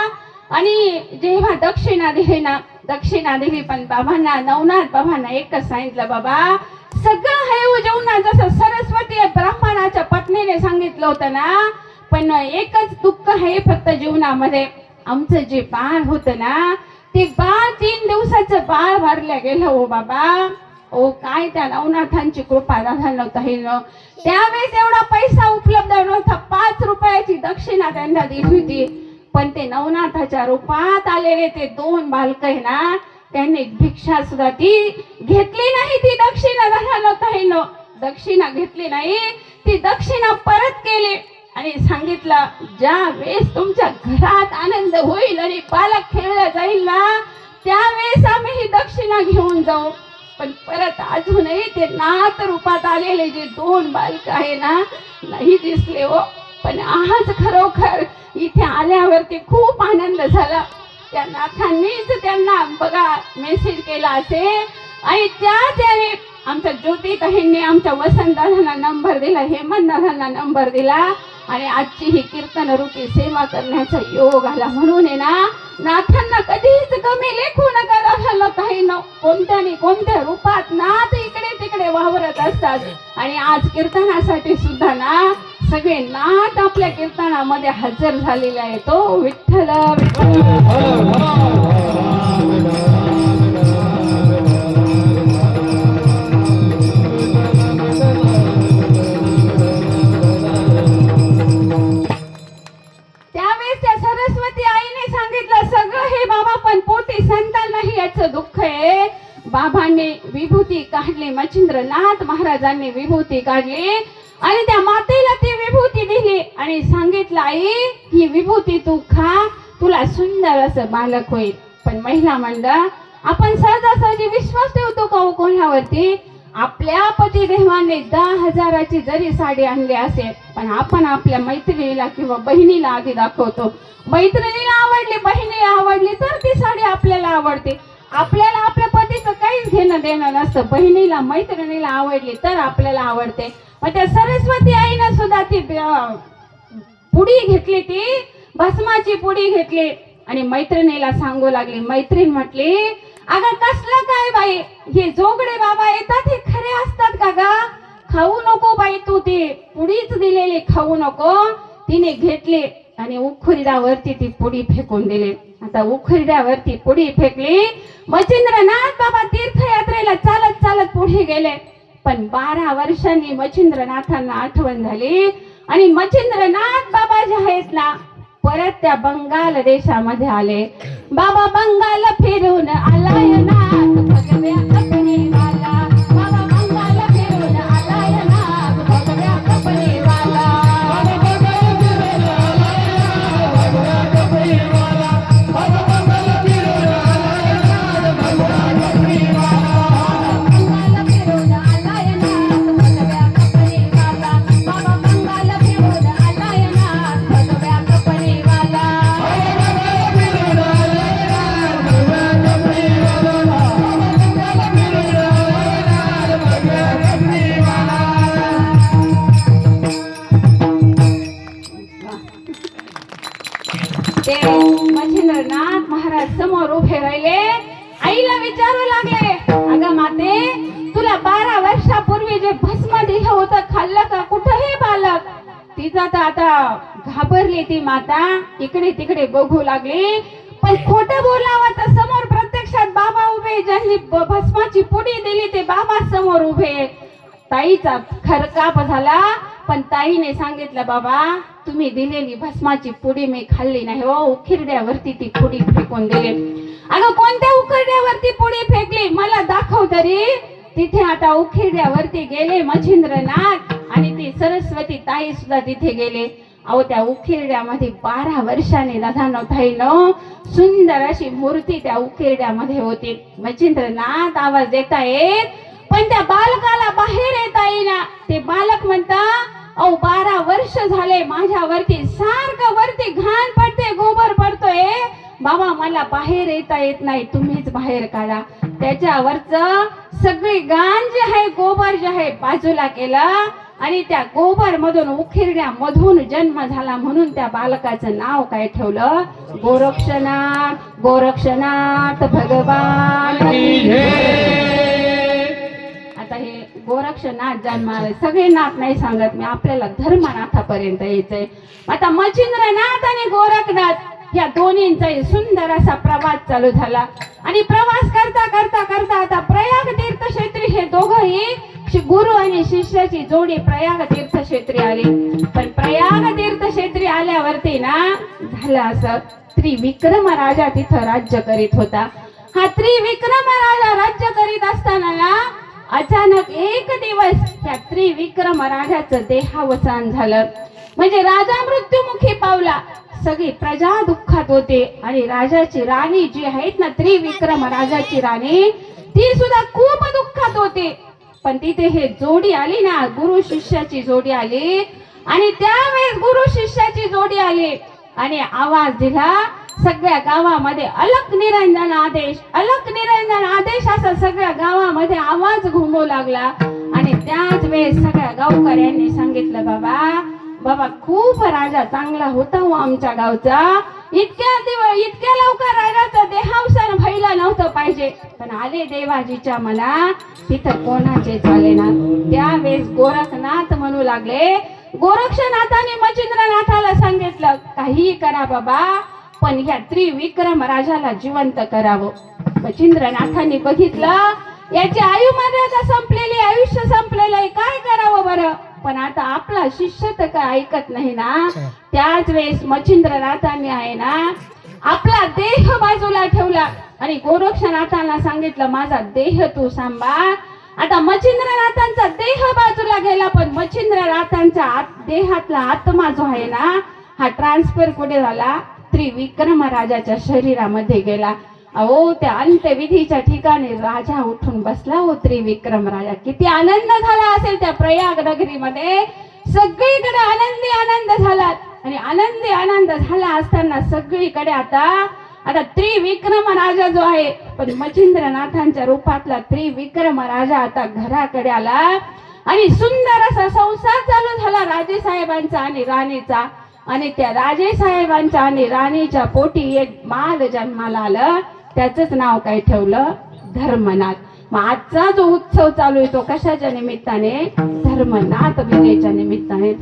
आणि जेव्हा दक्षिणा दिली पण बाबांना नवनाथ बाबांना एकच सांगितलं बाबा सगळं हे जेवणा जसं सरस्वती ब्राह्मणाच्या पत्नीने सांगितलं होतं ना पण एकच दुःख आहे फक्त जीवनामध्ये आमचं जे बाळ होतं ना ते बाळ 3 दिवसाचं बाळ वारलं गेलं हो बाबा ओ काय त्या नवनाथांची कृपा नव्हता त्यावेळेस एवढा पैसा उपलब्ध नव्हता 5 रुपयाची दक्षिणा त्यांना दिली होती पण ते नवनाथाच्या रूपात आलेले ते 2 बालक आहे ना त्यांनी भिक्षा सुद्धा ती घेतली नाही ती दक्षिणा दक्षिणा घेतली नाही ती दक्षिणा परत केली आणि सांगितलं ज्या वेळेस तुमच्या घरात आनंद होईल आणि बालक खेळला जाईल ना त्यावेळेस आम्ही ही दक्षिणा घेऊन जाऊ पण परत अजूनही ते नाथ रूपात आलेले जे 2 बालक आहे ना नाही दिसले हो पण आज खरोखर इथे आल्यावरती खूप आनंद झाला त्या नाथांनीच त्यांना बघा मेसेज केला असेल आणि त्याने आमच्या ज्योती ताईंनी आमच्या वसंत दादांना नंबर दिला हेमंत दादांना नंबर दिला आणि आजची ही कीर्तन रूपी सेवा करण्याचा योग आला म्हणून आहे ना नाथांना कधीच कमी लेखू नका दादांना ताईंनो कोणत्या रूपात नाथ इकडे तिकडे वावरत असतात आणि आज कीर्तनासाठी सुद्धा ना सगळे नाथ आपल्या कीर्तनामध्ये हजर झालेले आहे तो विठ्ठल त्यावेळेस त्या सरस्वती आईने सांगितलं सगळं हे बाबा पण पोटी संतान नाही याचं दुःख आहे बाबांनी विभूती काढली मच्छिंद्रनाथ महाराजांनी विभूती काढली आणि त्या मातेला ती विभूती दिली आणि सांगितलं आई ही विभूती तू खा तुला सुंदर असं बालक होईल पण महिला मंडळ आपण सहजासहजी विश्वास ठेवतो का कोणावरती आपल्या पतिदेवाने 10,000ची जरी साडी आणली असेल पण आपण आपल्या मैत्रिणीला किंवा बहिणीला आधी दाखवतो मैत्रिणीला आवडली बहिणीला आवडली तर ती साडी आपल्याला आवडते आपल्याला आपल्या पतीचं काहीच घेणं देणं नसतं बहिणीला मैत्रिणीला आवडली तर आपल्याला आवडते मग त्या सरस्वती आईनं सुद्धा ती पुडी घेतली ती भस्माची पुडी घेतली आणि मैत्रिणीला सांगू लागली मैत्रीण म्हटली अगं कसलं काय बाई हे जोगडे बाबा येतात हे खरे असतात का गा खाऊ नको बाई तू ती पुडीच दिलेली खाऊ नको तिने घेतली आणि उखुरड्यावरती ती पुडी फेकून दिली आता उखुरड्यावरती पुडी फेकली मच्छिंद्रनाथ बाबा तीर्थयात्रेला चालत चालत पुढे गेले पण 12 वर्षांनी मच्छिंद्रनाथांना आठवण झाली आणि मच्छिंद्रनाथ बाबा जे आहेत ना परत त्या बंगाल देशामध्ये आले बाबा बंगाल फिरून आलाय नाथ भगव्या कपडेवाला बाबा बंगाल फिरून आलाय नाथ भगव्या कपडेवाला ते मच्छिंद्रनाथ महाराज समोर उभे राहिले आईला विचारू लागले, अगं माते, तुला 12 वर्षापूर्वी जे भस्म दिलं होतं खाल्लं का कुठं हे बालक? तिचा तर आता घाबरली ती माता, इकडे तिकडे बघू लागली. पण खोटं बोलावं तर समोर प्रत्यक्षात बाबा उभे, ज्यांनी भस्माची पुडी दिली ते बाबा समोर उभे. ताईचा खरकाप झाला, पण ताईने सांगितलं, बाबा तुम्ही दिलेली भस्माची पुडी मी खाल्ली नाही हो, उखिरड्यावरती ती पुडी फेकून दिली. अगं कोणत्या उखिरड्यावरती पुडी फेकली मला दाखव तरी. तिथे आता उखिरड्यावरती गेले मच्छिंद्रनाथ आणि ती सरस्वती ताई सुद्धा तिथे गेले. अहो त्या उखिरड्यामध्ये 12 वर्षाने लहानोताईनं सुंदर अशी मूर्ती त्या उखिरड्यामध्ये होती. मच्छिंद्रनाथ आवाज देता येत, पण त्या बालकाला बाहेर येता येईना. ते बालक म्हणता, अहो 12 वर्ष झाले माझ्यावरती सारखं वरती घाण पडते, गोबर पडतोय, बाबा मला बाहेर येता येत नाही, तुम्हीच बाहेर काढा. त्याच्यावरच सगळी घाण जे आहे, गोबर जे आहे बाजूला केलं आणि त्या गोबर मधून उखिरड्या मधून जन्म झाला. म्हणून त्या बालकाचं नाव काय ठेवलं? गोरक्षनाथ. गोरक्षनाथ भगवान. आता हे गोरक्षनाथ जन्माला, सगळे नाथ नाही सांगत मी, आपल्याला धर्मनाथापर्यंत यायचंय. आता मच्छिंद्रनाथ आणि गोरखनाथ या दोन्हींचा सुंदर असा प्रवास चालू झाला. आणि प्रवास करता करता करता आता प्रयाग तीर्थक्षेत्री हे दोघंही गुरु आणि शिष्याची जोडी प्रयाग तीर्थक्षेत्री आली. पण प्रयाग तीर्थक्षेत्री आल्यावरती ना झालं असं, त्रिविक्रम राजा तिथं राज्य करीत होता. हा त्रिविक्रम राजा राज्य करीत असताना ना अचानक एक दिवस त्या त्रिविक्रम राजाचं देहावसान झालं. म्हणजे राजा मृत्युमुखी पावला. सगळी प्रजा दुःखात होते आणि राजाची राणी जी आहेत ना, त्रिविक्रम राजाची राणी, ती सुद्धा खूप दुःखात होते. पण तिथे हे जोडी आली ना, गुरु शिष्याची जोडी आली. आणि त्यावेळेस गुरु शिष्याची जोडी आली आणि आवाज दिला सगळ्या गावामध्ये, अलक निरंजन आदेश, अलक निरंजन आदेश, असा सगळ्या गावामध्ये आवाज घुमू लागला. आणि त्याच वेळेस सगळ्या गावकऱ्यांनी सांगितलं, बाबा खूप राजा चांगला होता हो आमच्या गावचा, इतक्या लवकर राजाचं देहावसान व्हायला नव्हतं पाहिजे. पण आले देवाजीच्या मना, तिथं कोणाचे झाले ना. त्यावेळेस गोरखनाथ म्हणू लागले, गोरक्षनाथाने मच्छिंद्रनाथाला सांगितलं, काही करा बाबा, पण ह्या त्रिविक्रम राजाला जिवंत करावं. मच्छिंद्रनाथांनी बघितलं याची आयु मर्यादा संपलेली, आयुष्य संपलेलं आहे, काय करावं बरं. पण आता आपला शिष्य तर काय ऐकत नाही ना. त्याच वेळेस मच्छिंद्रनाथांनी आहे ना आपला देह बाजूला ठेवला आणि गोरक्षनाथांना सांगितलं, माझा देह तू सांभाळ. आता मच्छिंद्रनाथांचा देह बाजूला गेला, पण मच्छिंद्रनाथांच्या देहातला आत्मा जो आहे ना, हा ट्रान्सफर कुठे झाला? त्रिविक्रम राजाच्या शरीरामध्ये गेला. अहो त्या अंत्यविधीच्या ठिकाणी राजा उठून बसला हो, त्रिविक्रम राजा. किती आनंद झाला असेल त्या प्रयाग नगरीमध्ये, सगळीकडे आनंदी आनंद झाला. आणि आनंदी आनंद झाला असताना सगळीकडे आता त्रिविक्रम राजा जो आहे, पण मच्छिंद्रनाथांच्या रूपातला त्रिविक्रम राजा आता घराकडे आला आणि सुंदर असा संसार चालू झाला राजेसाहेबांचा आणि राणीचा. आणि त्या राजेसाहेबांच्या आणि राणीच्या पोटी एक बाल जन्माला आलं. त्याचंच नाव काय ठेवलं? धर्मनाथ. मग आजचा जो उत्सव चालू आहे तो कशाच्या निमित्ताने? धर्मनाथ विजयच्या निमित्ताने.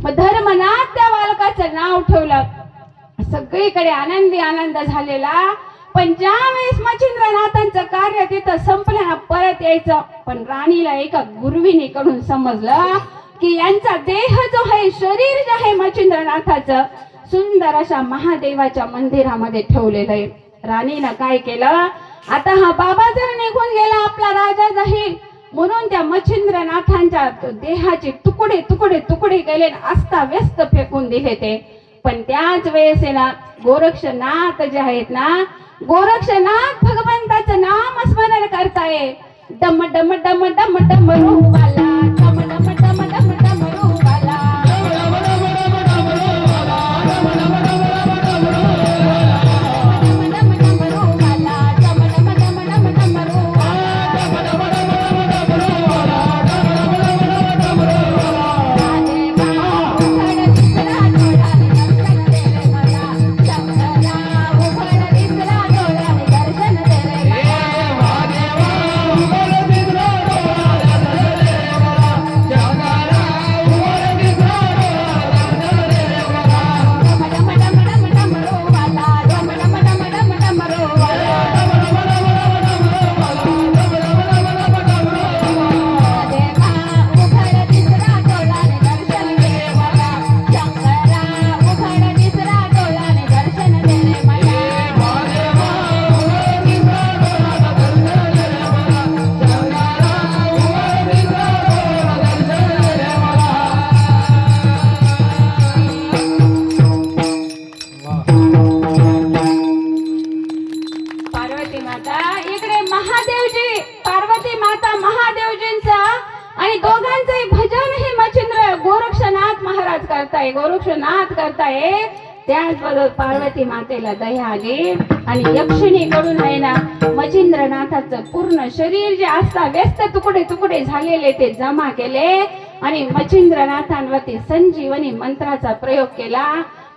मग धर्मनाथ त्या बालकाचं नाव ठेवलं. सगळीकडे आनंदी आनंद झालेला. पण ज्या वेळेस मच्छिंद्रनाथांचं कार्य तिथं संपलं, परत यायचं, पण राणीला एका गुरुविनीकडून समजलं की यांचा देह जो आहे, शरीर जे आहे मच्छिंद्रनाथाचं, सुंदर अशा महादेवाच्या मंदिरामध्ये ठेवलेलं आहे. राणीनं काय केलं, आता हा बाबा जर निघून गेला आपला राजा जाईल म्हणून त्या मच्छिंद्रनाथांच्या देहाचे तुकडे तुकडे तुकडे केले, अस्ता व्यस्त फेकून दिले ते. पण त्याच वेळेस आहे ना गोरक्षनाथ जे आहेत ना, गोरक्षनाथ भगवंताचं नाम स्मरण करताय. डम डम डम डम डम रूपाला, डम डम डम डम डम रूपाला, करताय, गोरक्षनाथ करताय, त्याचबरोबर पार्वती मातेला दह्यागे आणि यक्षिणीकडून आहे ना मच्छिंद्रनाथाचं पूर्ण शरीर जे असता व्यस्त तुकडे तुकडे झालेले ते जमा केले आणि मच्छिंद्रनाथांवरती संजीवनी मंत्राचा प्रयोग केला.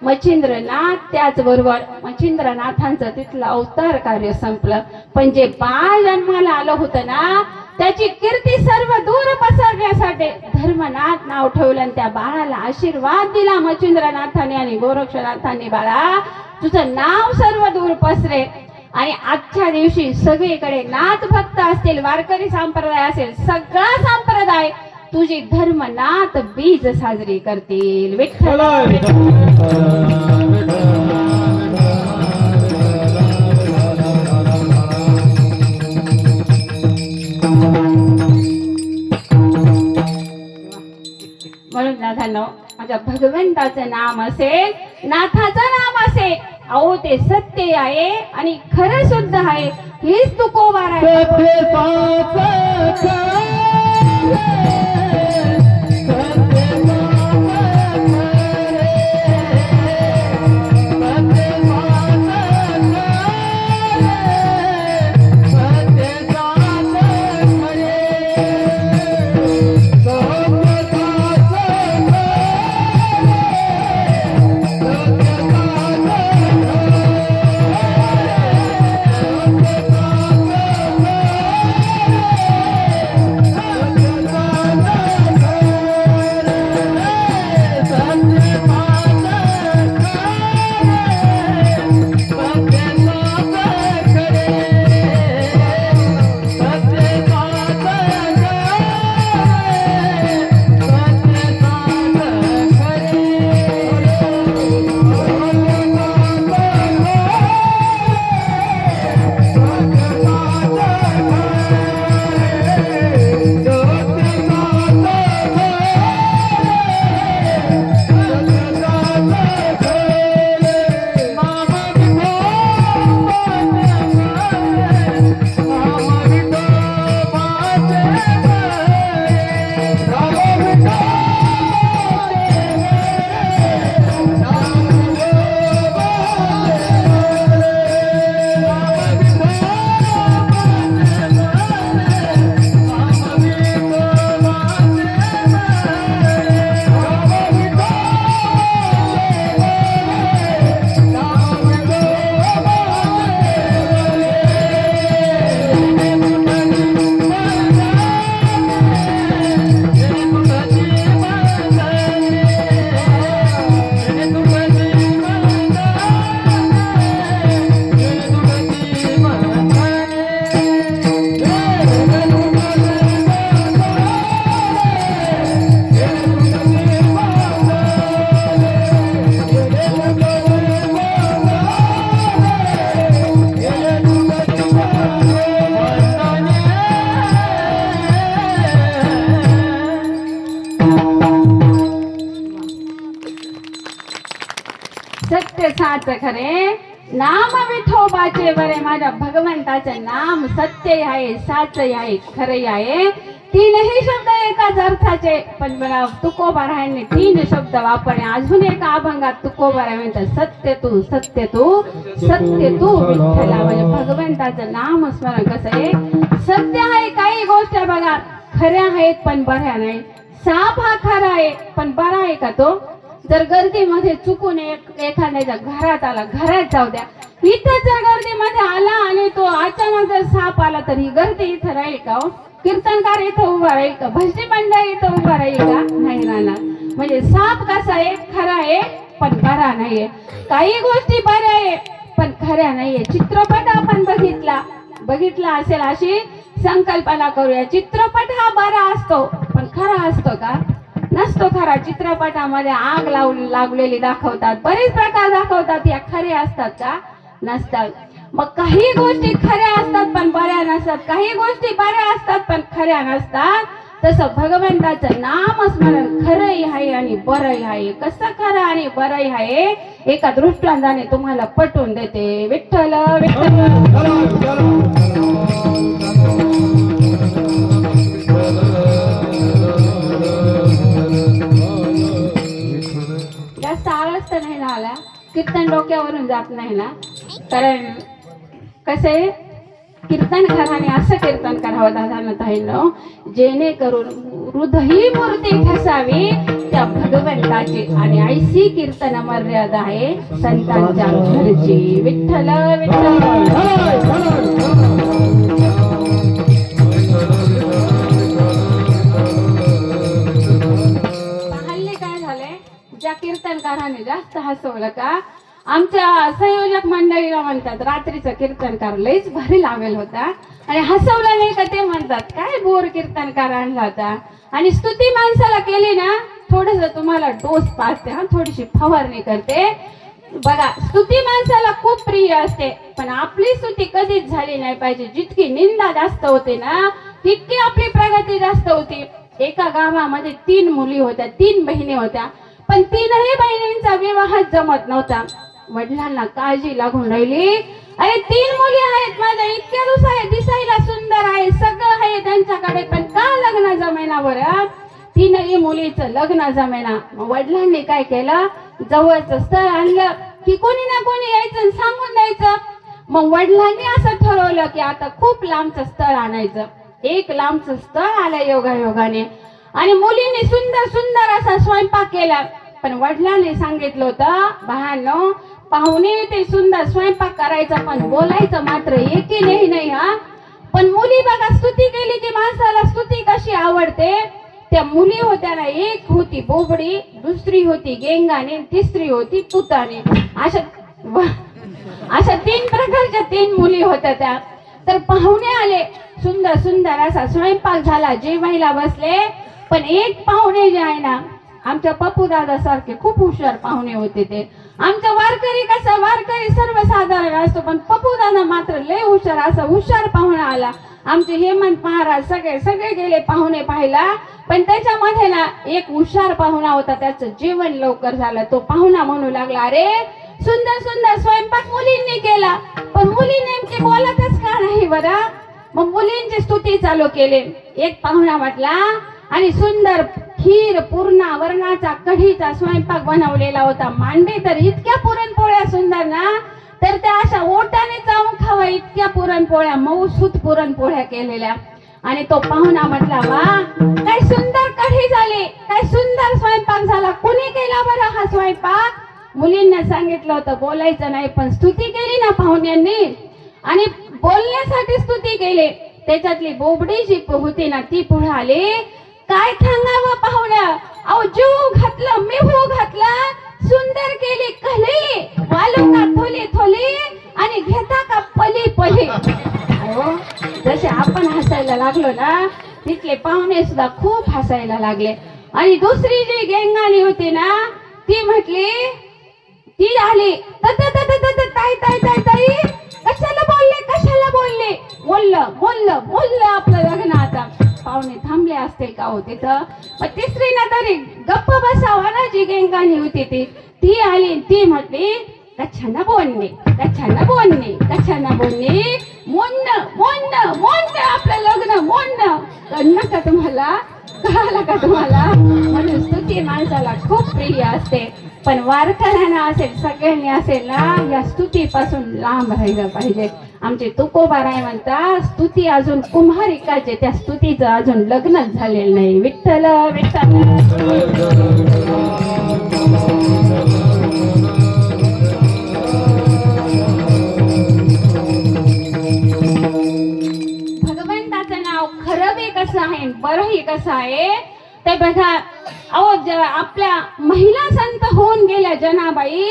मच्छिंद्रनाथ त्याचबरोबर मच्छिंद्रनाथांचं तिथलं अवतार कार्य संपलं. पण जे बाळ जन्माला आलं होतं ना त्याची कीर्ती सर्व दूर पसरण्यासाठी धर्मनाथ नाव ठेवलं आणि त्या बाळाला आशीर्वाद दिला मच्छिंद्रनाथाने आणि गोरक्षनाथांनी. बाळा तुझं नाव सर्व दूर पसरे आणि आजच्या दिवशी सगळीकडे नाथ भक्त असतील, वारकरी संप्रदाय असेल, सगळा संप्रदाय तुझी धर्मनाथ बीज साजरी करतील. विठ्ठल म्हणून नाथांनो माझ्या भगवंताचं नाम असेल, नाथाचं नाम असेल, अहो ते सत्य आहे आणि खरं सुद्धा आहे. हीच तुकोबार आहे. सत्य साच खरे नाम विठोबाचे बरे. माझ्या भगवंताचं नाम सत्य आहे, साच आहे, खरे आहे. तीनही शब्द एकाच अर्थाचे. पण मला तुकोबारायांनी 3 शब्द वापरले. अजून एका अभंगात तुकोबारा म्हणतात सत्य तू, सत्य तू, सत्य तू विठ्ठला. म्हणजे भगवंताचं नाम स्मरण कसं आहे. सत्य आहे, काही गोष्टी बघा खऱ्या आहेत पण बऱ्या नाही. साप हा खरा आहे पण बरा आहे का तो. जर गर्दीमध्ये चुकून एखाद्याच्या घरात आला, घरात जाऊ द्या. इथं जर गर्दीमध्ये आला आणि तो अचानक जर साप आला तर ही गर्दी इथं राहील का हो. कीर्तनकार इथं उभा राहील का, भजनी मंडळ इथं उभा राहील का, नाही राहणार. म्हणजे साप कसा आहे, खरा आहे पण बरा नाहीये. काही गोष्टी बऱ्या आहे पण खऱ्या नाहीये. चित्रपट आपण बघितला असेल अशी संकल्पना करूया. चित्रपट हा बरा असतो पण खरा असतो का, नसतो खरा. चित्रपटामध्ये आग लागलेली दाखवतात, बरेच प्रकार दाखवतात, या खऱ्या असतात का, नसतात. मग काही गोष्टी खऱ्या असतात पण बऱ्या नसतात, काही गोष्टी बऱ्या असतात पण खऱ्या नसतात. तसं भगवंताचं नाम स्मरण खरंही आहे आणि बरंही आहे. कसं खरं आणि बरंही आहे एका दृष्टांताने तुम्हाला पटवून देते. विठ्ठल विठ्ठल कीर्तन डोक्यावरून जात नाही ना, कारण कसे कीर्तनकाराने असं कीर्तन करावं दादा ताईंनो, जेणेकरून हृदयी मूर्ती ठसावी त्या भगवंताची. आणि ऐशी कीर्तन मर्यादा आहे संतांच्या घरची. विठ्ठल विठ्ठल. ज्या कीर्तनकाराने जास्त हसवलं का, आमच्या संयोजक मंडळीला म्हणतात रात्रीचं कीर्तनकार लईच भारी लावेल होता आणि हसवलं नाही का ते म्हणतात काय बोर कीर्तनकार आणला होता. आणि स्तुती माणसाला केली ना, थोडस तुम्हाला डोस पाजते, हा थोडीशी फवारणी करते बघा. स्तुती माणसाला खूप प्रिय असते, पण आपली स्तुती कधीच झाली नाही पाहिजे. जितकी निंदा जास्त होते ना, तितकी आपली प्रगती जास्त होती. एका गावामध्ये 3 मुली होत्या, 3 बहिणी होत्या, पण 3ही बहिणींचा विवाह जमत नव्हता. वडिलांना काळजी लागून राहिली, अरे 3 मुली आहेत माझ्या, इतक्या दिसायला सुंदर आहे, सगळं आहे त्यांच्याकडे, पण का लग्न जमेना बरं. 3ही मुलीचं लग्न जमेना. वडिलांनी काय केलं, जवळचं स्थळ आणलं की कोणी ना कोणी यायचं सांगून द्यायचं. मग वडिलांनी असं ठरवलं की आता खूप लांबचं स्थळ आणायचं. एक लांबचं स्थळ आलं योगायोगाने, आणि मुलींनी सुंदर सुंदर असा स्वयंपाक केला. पण वडिलांनी सांगितलं होतं, बाळांनो पाहुणे ते सुंदर स्वयंपाक करायचा, पण बोलायचं मात्र एकीनेही नाही हा. पण मुली बघा, स्तुती केली की माणसाला स्तुती कशी आवडते. त्या मुली होत्या ना, एक होती बोबडी, दुसरी होती गेंगाने, तिसरी होती तुताने. अशा 3 प्रकारच्या 3 मुली होत्या त्या. तर पाहुणे आले, सुंदर सुंदर असा स्वयंपाक झाला, जेवायला बसले. पण एक पाहुणे जे आहे ना, आमच्या पप्पू दादा सारखे खूप हुशार पाहुणे होते ते. आमचा वारकरी कसा, वारकरी सर्वसाधारण असतो, पण पप्पू दादा मात्र लय हुशार, असा हुशार पाहुणा आला. आमचे हेमंत महाराज सगळे गेले पाहुणे पाहिला, पण त्याच्यामध्ये ना एक हुशार पाहुणा होता, त्याचं जेवण लवकर झालं. तो पाहुणा म्हणू लागला, अरे सुंदर सुंदर स्वयंपाक मुलींनी केला, पण मुली नेमके बोलतच का नाही बरं. मग मुलींची स्तुती चालू केली. एक पाहुणा म्हटला, आणि सुंदर खीर, पूर्णा वरणाचा, कढीचा स्वयंपाक बनवलेला होता. मांडे तर इतक्या पुरणपोळ्या सुंदर ना, तर त्या अशा ओटाने चावून खावा इतक्या पुरणपोळ्या, मऊसूत पुरणपोळ्या केलेल्या. आणि तो पाहुणा म्हटला, वा काय सुंदर कढी झाली, काय सुंदर स्वयंपाक झाला, कोणी केला बरं हा स्वयंपाक. मुलींना सांगितलं होतं बोलायचं नाही, पण स्तुती केली ना पाहुण्यांनी, आणि बोलण्यासाठी स्तुती केली. त्याच्यातली बोबडी जी होती ना, ती पुढे आली. काय सांगावं पाहुण्या, अहो जीव घातलं, मेहू घातला, सुंदर केली कली, वालू का थोली थोली, आणि घेता का पली पली. अहो जसे आपण हसायला लागलो ना, तिथले पाहुणे सुद्धा खूप हसायला लागले. आणि दुसरी जी गेंगाणी होती ना, ती म्हटली, ती आली, ताई ताई ताई ताई कशाला बोलले, बोललं आपलं लग्न आता. पाहुणे थांबले असतील का हो तिथं. मग तिसरी ना तरी गप्प बसावा ना, जी गेंगाणी होती ती आली. ती म्हटली, कशाला बोलणे, मोन्न आपलं लग्न मोन्न. कळलं का तुम्हाला, कळालं का तुम्हाला. म्हणून स्तुती माणसाला खूप प्रिय असते, पण वारकऱ्यांना असेल, सगळ्यांनी असेल ना, या स्तुतीपासून लांब राहिलं पाहिजे. आमचे तुकोबाराय म्हणतात, स्तुती अजून कुम्हारिकाचे, त्या स्तुतीचं अजून लग्नच झालेलं नाही. विठ्ठल विठ्ठल. भगवंताचं नाव खरं बी कसं आहे, बरंही कसं आहे ते बघा. अहो आपल्या महिला संत होऊन गेल्या जनाबाई.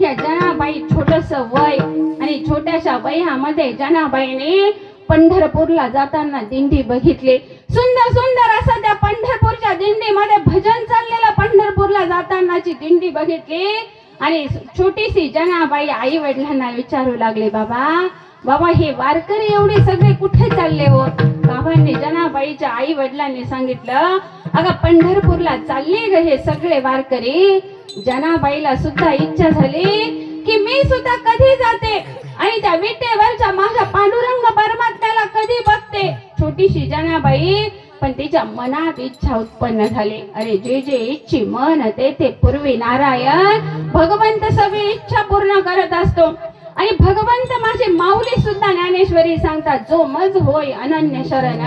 या जनाबाई छोटस वय, आणि छोट्याशा वयामध्ये जनाबाईने पंढरपूरला जाताना दिंडी बघितली. सुंदर सुंदर असं त्या पंढरपूरच्या दिंडीमध्ये भजन चाललेलं, पंढरपूरला जातानाची दिंडी बघितली. आणि छोटीशी जनाबाई आई वडिलांना विचारू लागले, बाबा हे वारकरी एवढे सगळे कुठे चालले हो. बाबांनी जनाबाईच्या आई वडिलांनी सांगितलं, अगं पंढरपूरला चालले ग हे सगळे वारकरी. जनाबाईला सुद्धा इच्छा झाली की मी सुद्धा कधी जाते आणि त्या विटेवरच्या माझ्या पांडुरंग परमात्म्याला कधी बघते. छोटीशी जनाबाई पण तिच्या मनात इच्छा उत्पन्न झाली. अरे जे जे इच्छी मन ते पूर्वी नारायण भगवंत सगळी इच्छा पूर्ण करत असतो. आणि भगवंत माझे माऊली सुद्धा ज्ञानेश्वरी सांगतात, जो मज होय अनन्य शरण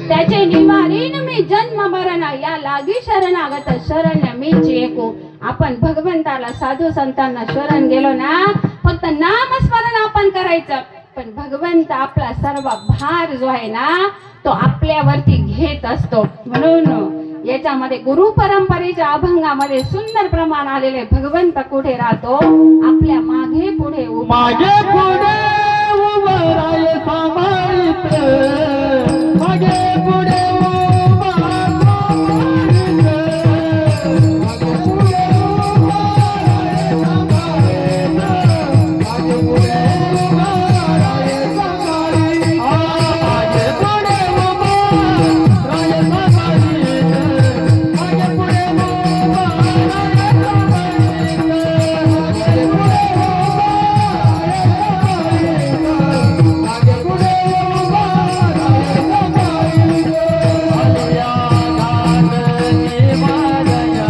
त्याचे निवारीन मी जन्म मरण, या लागी शरणागत शरण्य मीच ऐकू. आपण भगवंताला साधू संतांना शरण गेलो ना, फक्त नामस्मरण आपण करायचं, पण भगवंत आपला सर्व भार जो आहे ना तो आपल्यावरती घेत असतो. म्हणून याच्यामध्ये गुरु परंपरेच्या अभंगामध्ये सुंदर प्रमाण आलेले भगवंत कुठे राहतो, आपल्या मागे पुढे मागे पुढे उभं राय सांभाळीत, मागे पुढे उभं सांभाळीत, मागे पुढे उभं राय सांभाळीत, मागे पुढे उभं राय सांभाळीत, मागे पुढे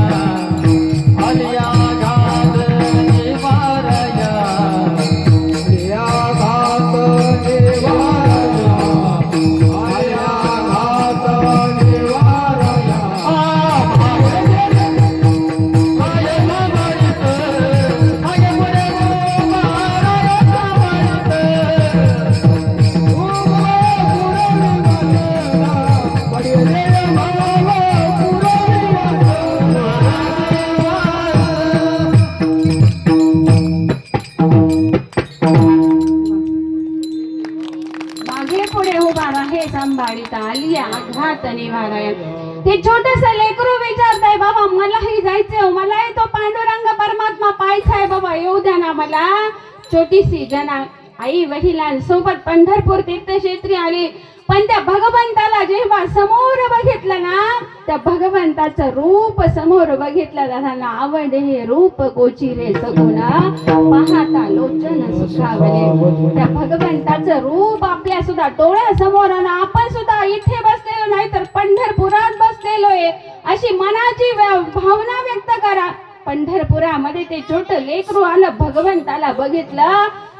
उभं राय सांभाळीत, मागे पुढे उभं राय सांभाळीत आली आघात निवारायण. ते छोटस लेकरू विचारताय, बाबा मलाही जायचंय, मलाही तो पांडुरंग परमात्मा पाहायचाय बाबा, येऊ द्या ना मला. छोटीशी जना आई वडिलांसोबत पंढरपूर तीर्थक्षेत्री आली, पण त्या भगवंताला जेव्हा समोर बघितलं ना, त्या भगवंताचं रूप समोर बघितलं जाताना आवडे हे रूप गोचिरे सगुण पाहता लोचन सुखावले. त्या भगवंताचं रूप आपल्या सुद्धा डोळ्यासमोर, आणि आपण सुद्धा इथे बसलेलो नाही तर पंढरपुरात बसलेलो आहे, अशी मनाची भावना व्यक्त करा. पंढरपुरामध्ये ते छोट लेकरू आलं, भगवंताला बघितलं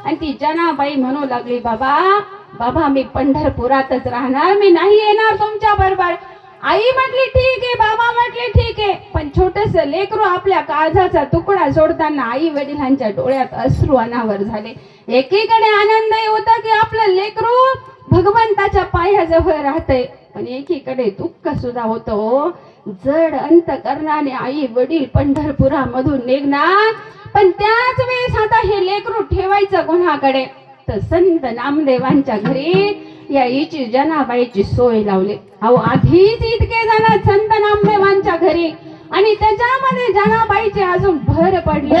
आणि ती जनाबाई म्हणू लागली, बाबा बाबा मी पंढरपुरातच राहणार, मी नाही येणार तुमच्या बरोबर. आई म्हटली ठीक आहे, बाबा म्हटले ठीक आहे, पण छोटस लेकरू आपल्या काळजाचा तुकडा सोडताना आई वडिलांच्या डोळ्यात अश्रू अनावर झाले. एकीकडे आनंद होता की आपलं लेकरू भगवंताच्या पायाजवळ राहतंय, पण एकीकडे दुःख सुद्धा होतो. जड अंत करणारे आई वडील पंढरपुरामधून निघणार, पण त्याच वेळेस आता हे लेकरू ठेवायचं कोणाकडे, तर संत नामदेवांच्या घरी या हिची जनाबाईची सोय लावली. अहो आधीच इतके जण संत नामदेवांच्या घरी, आणि त्याच्यामध्ये जनाबाईची अजून भर पडली.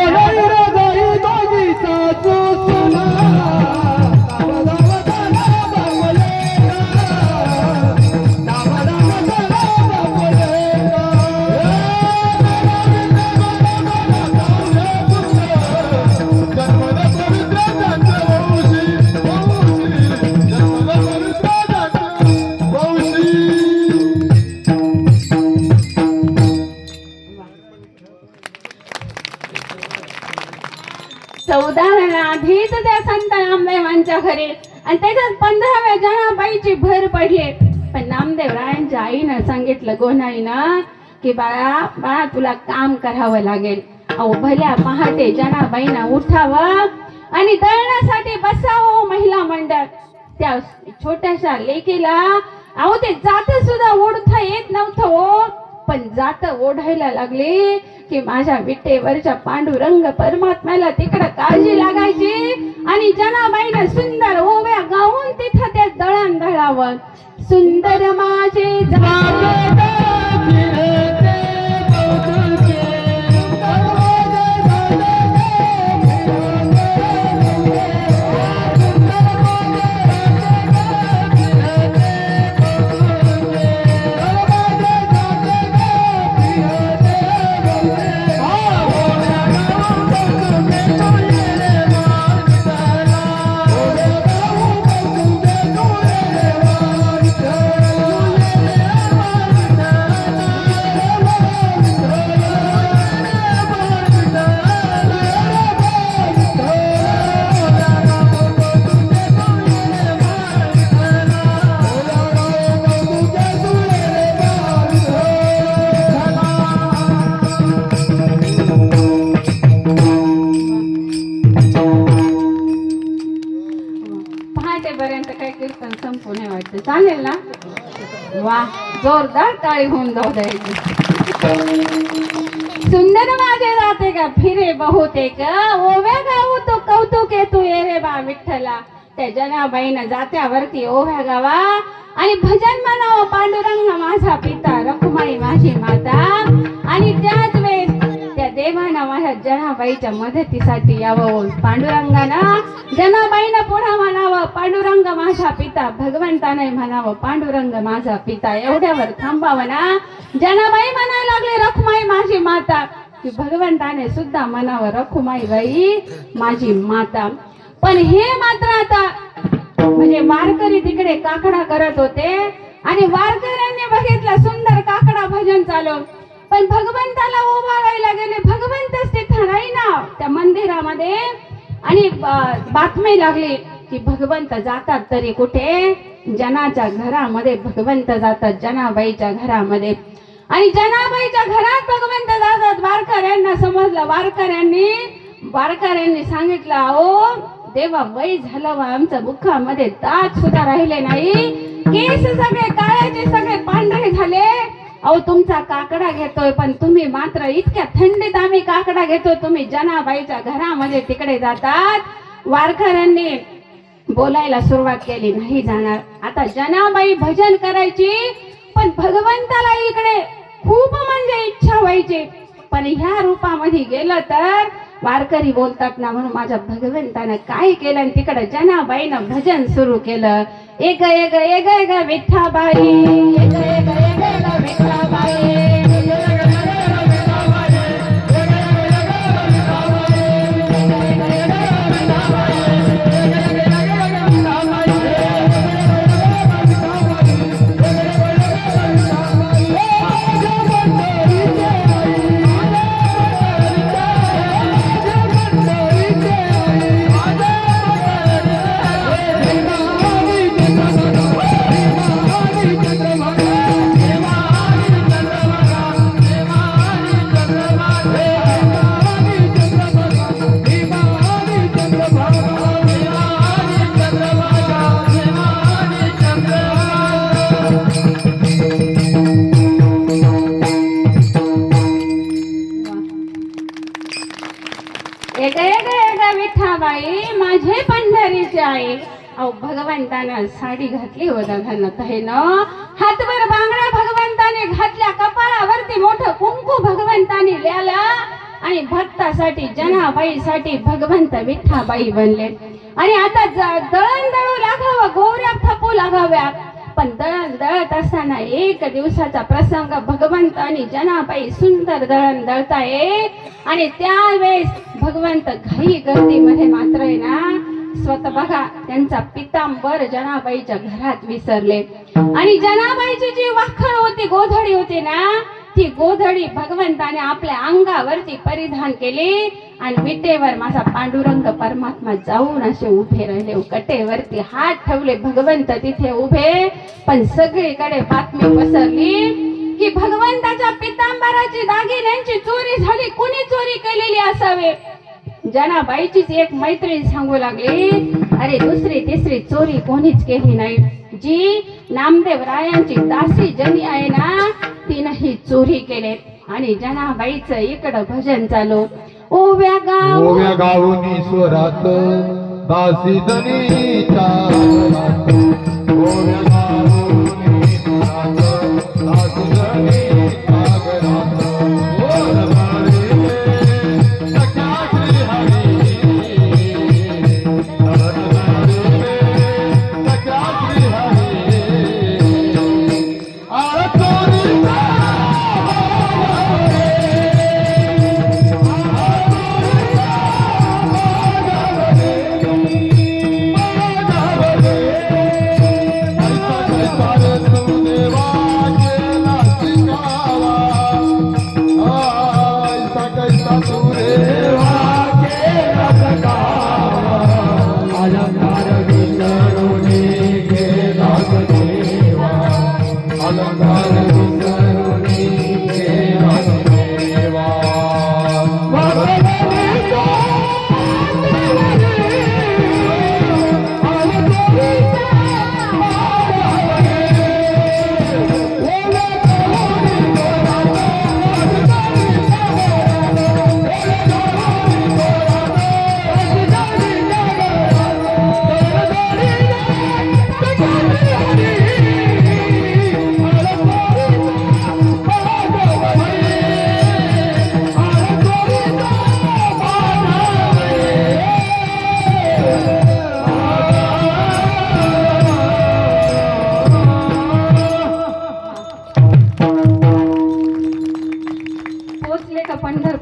आधीच त्या संत नामदेवांच्या घरी, आणि त्याच्यात 15व्या जनाबाईची भर पडली. पण नामदेव रायांच्या आईनं सांगितलं, गोनाईनं, की बाळा बाळा तुला काम करावं लागेल. अहो भल्या पहाटे जनाबाईनं उठावं आणि दळण्यासाठी बसावं महिला मंडळ. त्या छोट्याशा लेकीला अहो ते जात सुद्धा ओढता येत नव्हतं हो, पण जात ओढायला लागले की माझ्या विटेवरच्या पांडुरंग परमात्म्याला तिकडं काळजी लागायची, आणि जनाबाईनं सुंदर ओव्या गाऊन तिथं ते दळण दळावं. सुंदर माझे वा जोरदार टाळी होऊन जाऊ द्यायची. सुंदर माझे राहते का फिरे बहुतेक ओव्या गाऊ तो कौतुक तू ये रे बा विठ्ठला. त्या जनाबाईनं जात्यावरती ओव्या गावा आणि भजन म्हणावं पांडुरंग माझा पिता रखुमाई माझी माता. आणि त्याच वेळेस त्या देवानं माझ्या जनाबाईच्या मदतीसाठी यावं. पांडुरंगानं जनाबाईनं पुढे म्हणावं पांडुरंग माझा पिता. भगवंताने म्हणावं पांडुरंग माझा पिता. एवढ्यावर थांबावं ना. जनाबाई म्हणायला लागले रखुमाई माझी माता की भगवंताने सुद्धा म्हणावं रखुमाई बाई माझी माता. पण हे मात्र आता म्हणजे वारकरी तिकडे काकडा करत होते आणि वारकऱ्यांनी बघितलं सुंदर काकडा भजन चालू. पण भगवंताला ओवाळायला गेले. भगवंतच तिथं नाही ना त्या मंदिरामध्ये. आणि बातमी लागली की भगवंत जातात तरी कुठे जनाच्या घरामध्ये. भगवंत जातात जनाबाईच्या घरामध्ये आणि जनाबाईच्या घरात भगवंत जातात. वारकऱ्यांना समजलं. वारकऱ्यांनी सांगितलं अहो देवा वय झालं वा आमच्या मुखामध्ये दात सुद्धा राहिले नाही. केस सगळे काळ्याचे सगळे पांढरे झाले. अहो तुमचा काकडा घेतोय पण तुम्ही मात्र इतक्या थंडीत आम्ही काकडा घेतो. तुम्ही जनाबाईच्या घरामध्ये तिकडे जातात. वारकऱ्यांनी बोलायला सुरुवात केली नाही जाणार. आता जनाबाई भजन करायची पण भगवंताला इकडे खूप म्हणजे इच्छा व्हायची. पण ह्या रूपामध्ये गेलं तर वारकरी बोलतात ना म्हणून माझ्या भगवंतानं काय केलं आणि तिकडे जनाबाईनं भजन सुरू केलं. एक एक एक एक विठ्ठाबाई एक एक एक एक विठ्ठाबाई. विठ्ठाबाई माझे पंढरीचे आहे. अहो भगवंतानं साडी घातली होता घालणं हातवर बांगड्या भगवंताने घातल्या. कपाळावरती मोठं कुंकू भगवंताने लिहिलं आणि भक्तासाठी जनाबाईसाठी भगवंत विठ्ठाबाई बनले. आणि आता दळण दळू लागावं गोवऱ्या थपू लागाव्या. पण दळण दळत असताना एक दिवसाचा प्रसंग भगवंत आणि जनाबाई सुंदर दळण दळताय. आणि त्यावेळेस भगवंत घाई गर्दीमध्ये मात्र आहे ना स्वतः बघा त्यांचा पितांबर जनाबाईच्या घरात विसरले. आणि जनाबाईची जी वाखळ होती गोधडी होती ना ती गोधडी भगवंताने आपल्या अंगावरती परिधान केली. आणि विटेवर माझा पांडुरंग परमात्मा जाऊन असे उभे राहिले. कटेवरती हात ठेवले भगवंत तिथे उभे. पण सगळीकडे बातमी पसरली की भगवंताच्या पितांबराची दागिन्यांची चोरी झाली. कुणी चोरी केलेली असावे. जनाबाईचीच एक मैत्रीण सांगू लागली अरे दुसरी तिसरी चोरी कोणीच केली नाही. जी नामदेव रायांची दासी जनी आहे ना तिनं ही चोरी केली. आणि जनाबाईचं इकडं भजन चालू. ओव्या गाऊनी स्वरात दासी जनीच्या ओव्या गाऊनी स्वरात दासी जनीच्या घरात.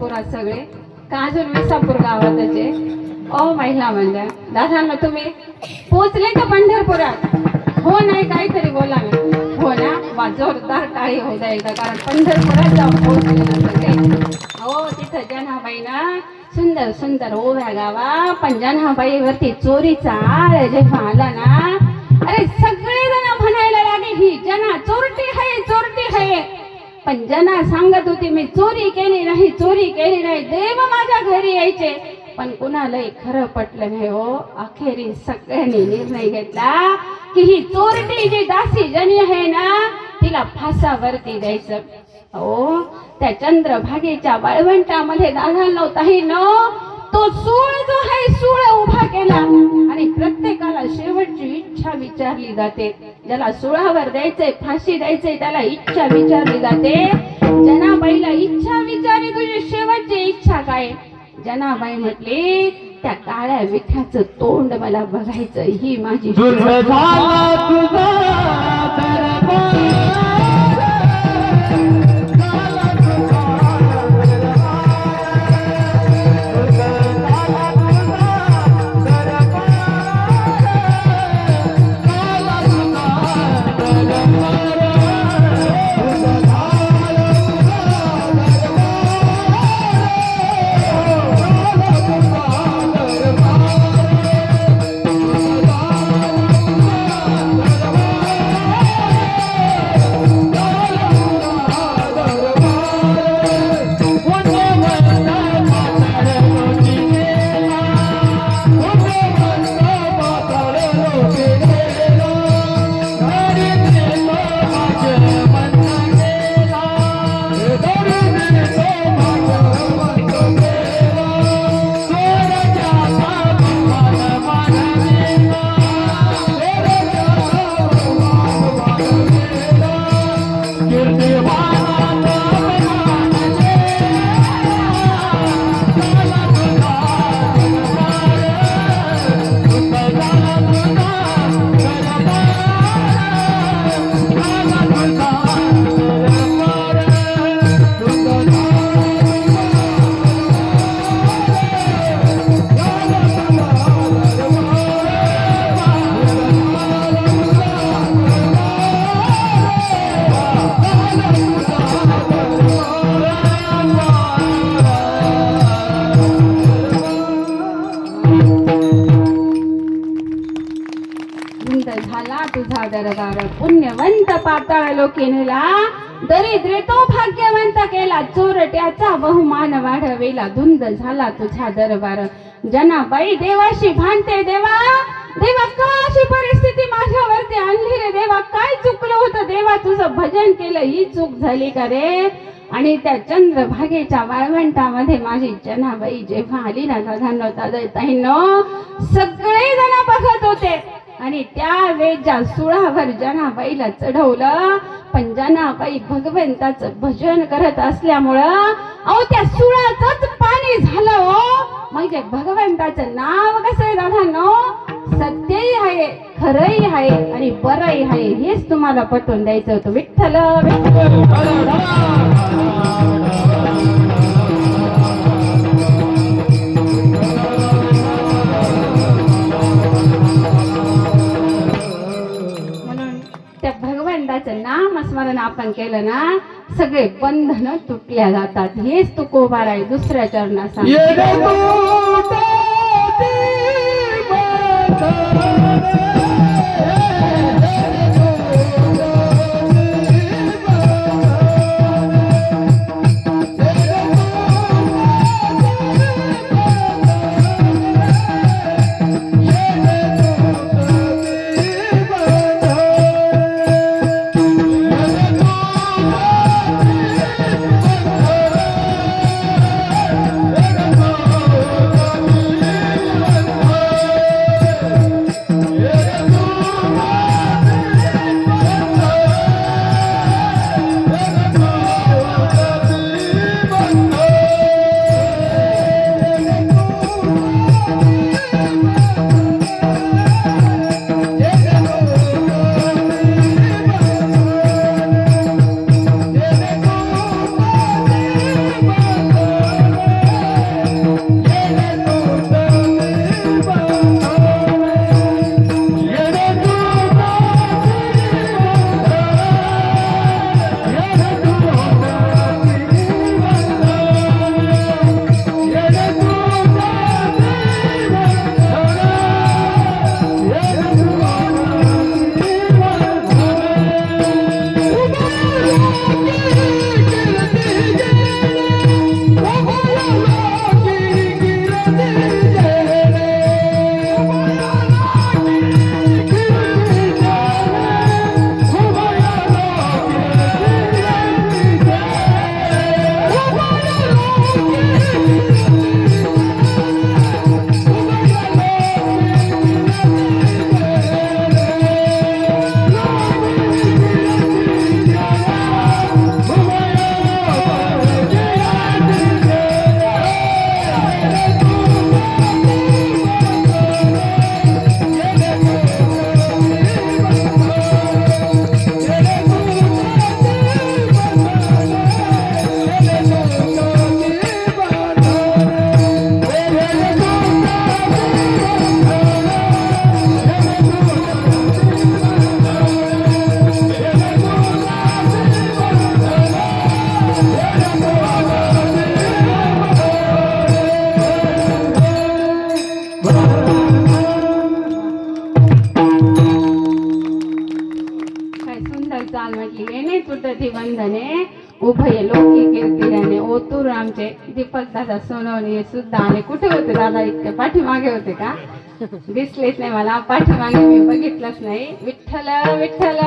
विसापुरात सगळे का अजून विसापूर गावातच आहे? ओ महिला मंडळ, दादांना तुम्ही पोचले का पंढरपुरात? हो नाही काहीतरी बोला ना. हो ना, वा जोरदार टाळी होऊ द्या एकदा, कारण पंढरपुरात जाऊन पोहोचले ना सगळे. हो तिथं जनाबाई ना सुंदर सुंदर ओव्या गावा, पण जनाबाईवरती चोरीचा आळ जेव्हा आला ना, अरे सगळे जण म्हणायला लागे ही जना चोरटी आहे, चोरटी आहे. पण जना सांगत होती मी चोरी केली नाही, चोरी केली नाही, देव माझ्या घरी यायचे. पण कुणालाही खरं पटलं नाही हो. अखेरी सगळ्यांनी निर्णय घेतला की ही चोरटी जी दासी जनी आहे ना, तिला फासावरती द्यायचं. हो त्या चंद्रभागेच्या वाळवंटामध्ये दादांनो ताईंनो, तो सूळ जो आहे सूळ उभा केला आणि प्रत्येकाला शेवटची इच्छा विचारली जाते. ज्याला सुळावर द्यायचंय, फाशी द्यायचंय, त्याला इच्छा विचारली जाते. जनाबाईला इच्छा विचारली, तुझी शेवटची इच्छा काय? जनाबाई म्हटली त्या काळ्या विठ्याचं तोंड मला बघायचं, ही माझी झाला तुझा दरबार. पुण्यवंत पाताळ लोकी नेला, दरिद्रे तो भाग्यवंत केला. चोरट्याचा बहुमान वाढवेला, धुंद झाला तुझा दरबार. जनाबाई देवाशी भांडते, देवा देवा का अशी परिस्थिती माझ्यावरती आणली रे देवा? काय चुकलं होतं देवा? तुझं भजन केलं ही चूक झाली का रे? आणि त्या चंद्रभागेच्या वाळवंटामध्ये माझी जनाबाई जेव्हा आली ना, दादांनो ताईंनो, सगळे जण बघत होते. आणि त्यावेळेच्या सुळावर जनाबाईला चढवलं. पण जनाबाई भगवंताचं भजन करत असल्यामुळं अहो त्या सुळाचंच पाणी झालं हो. म्हणजे भगवंताचं नाव कसं आहे दादांनो? सत्यही आहे, खरंही आहे आणि बरंही आहे. हेच तुम्हाला पटवून द्यायचं होतं. विठ्ठल नामस्मरण आपण केलं ना, सगळे बंधन तुटल्या जातात. हेच तुकोबार आहे. दुसऱ्या चरणात उभय लोकी कीर्तीने ओतूर आमचे दीपक दादा सोनवणे सुद्धा आले. कुठे होते दादा? इतके पाठीमागे होते का? दिसलेच नाही मला, पाठीमागे मी बघितलंच नाही. विठ्ठल विठ्ठल.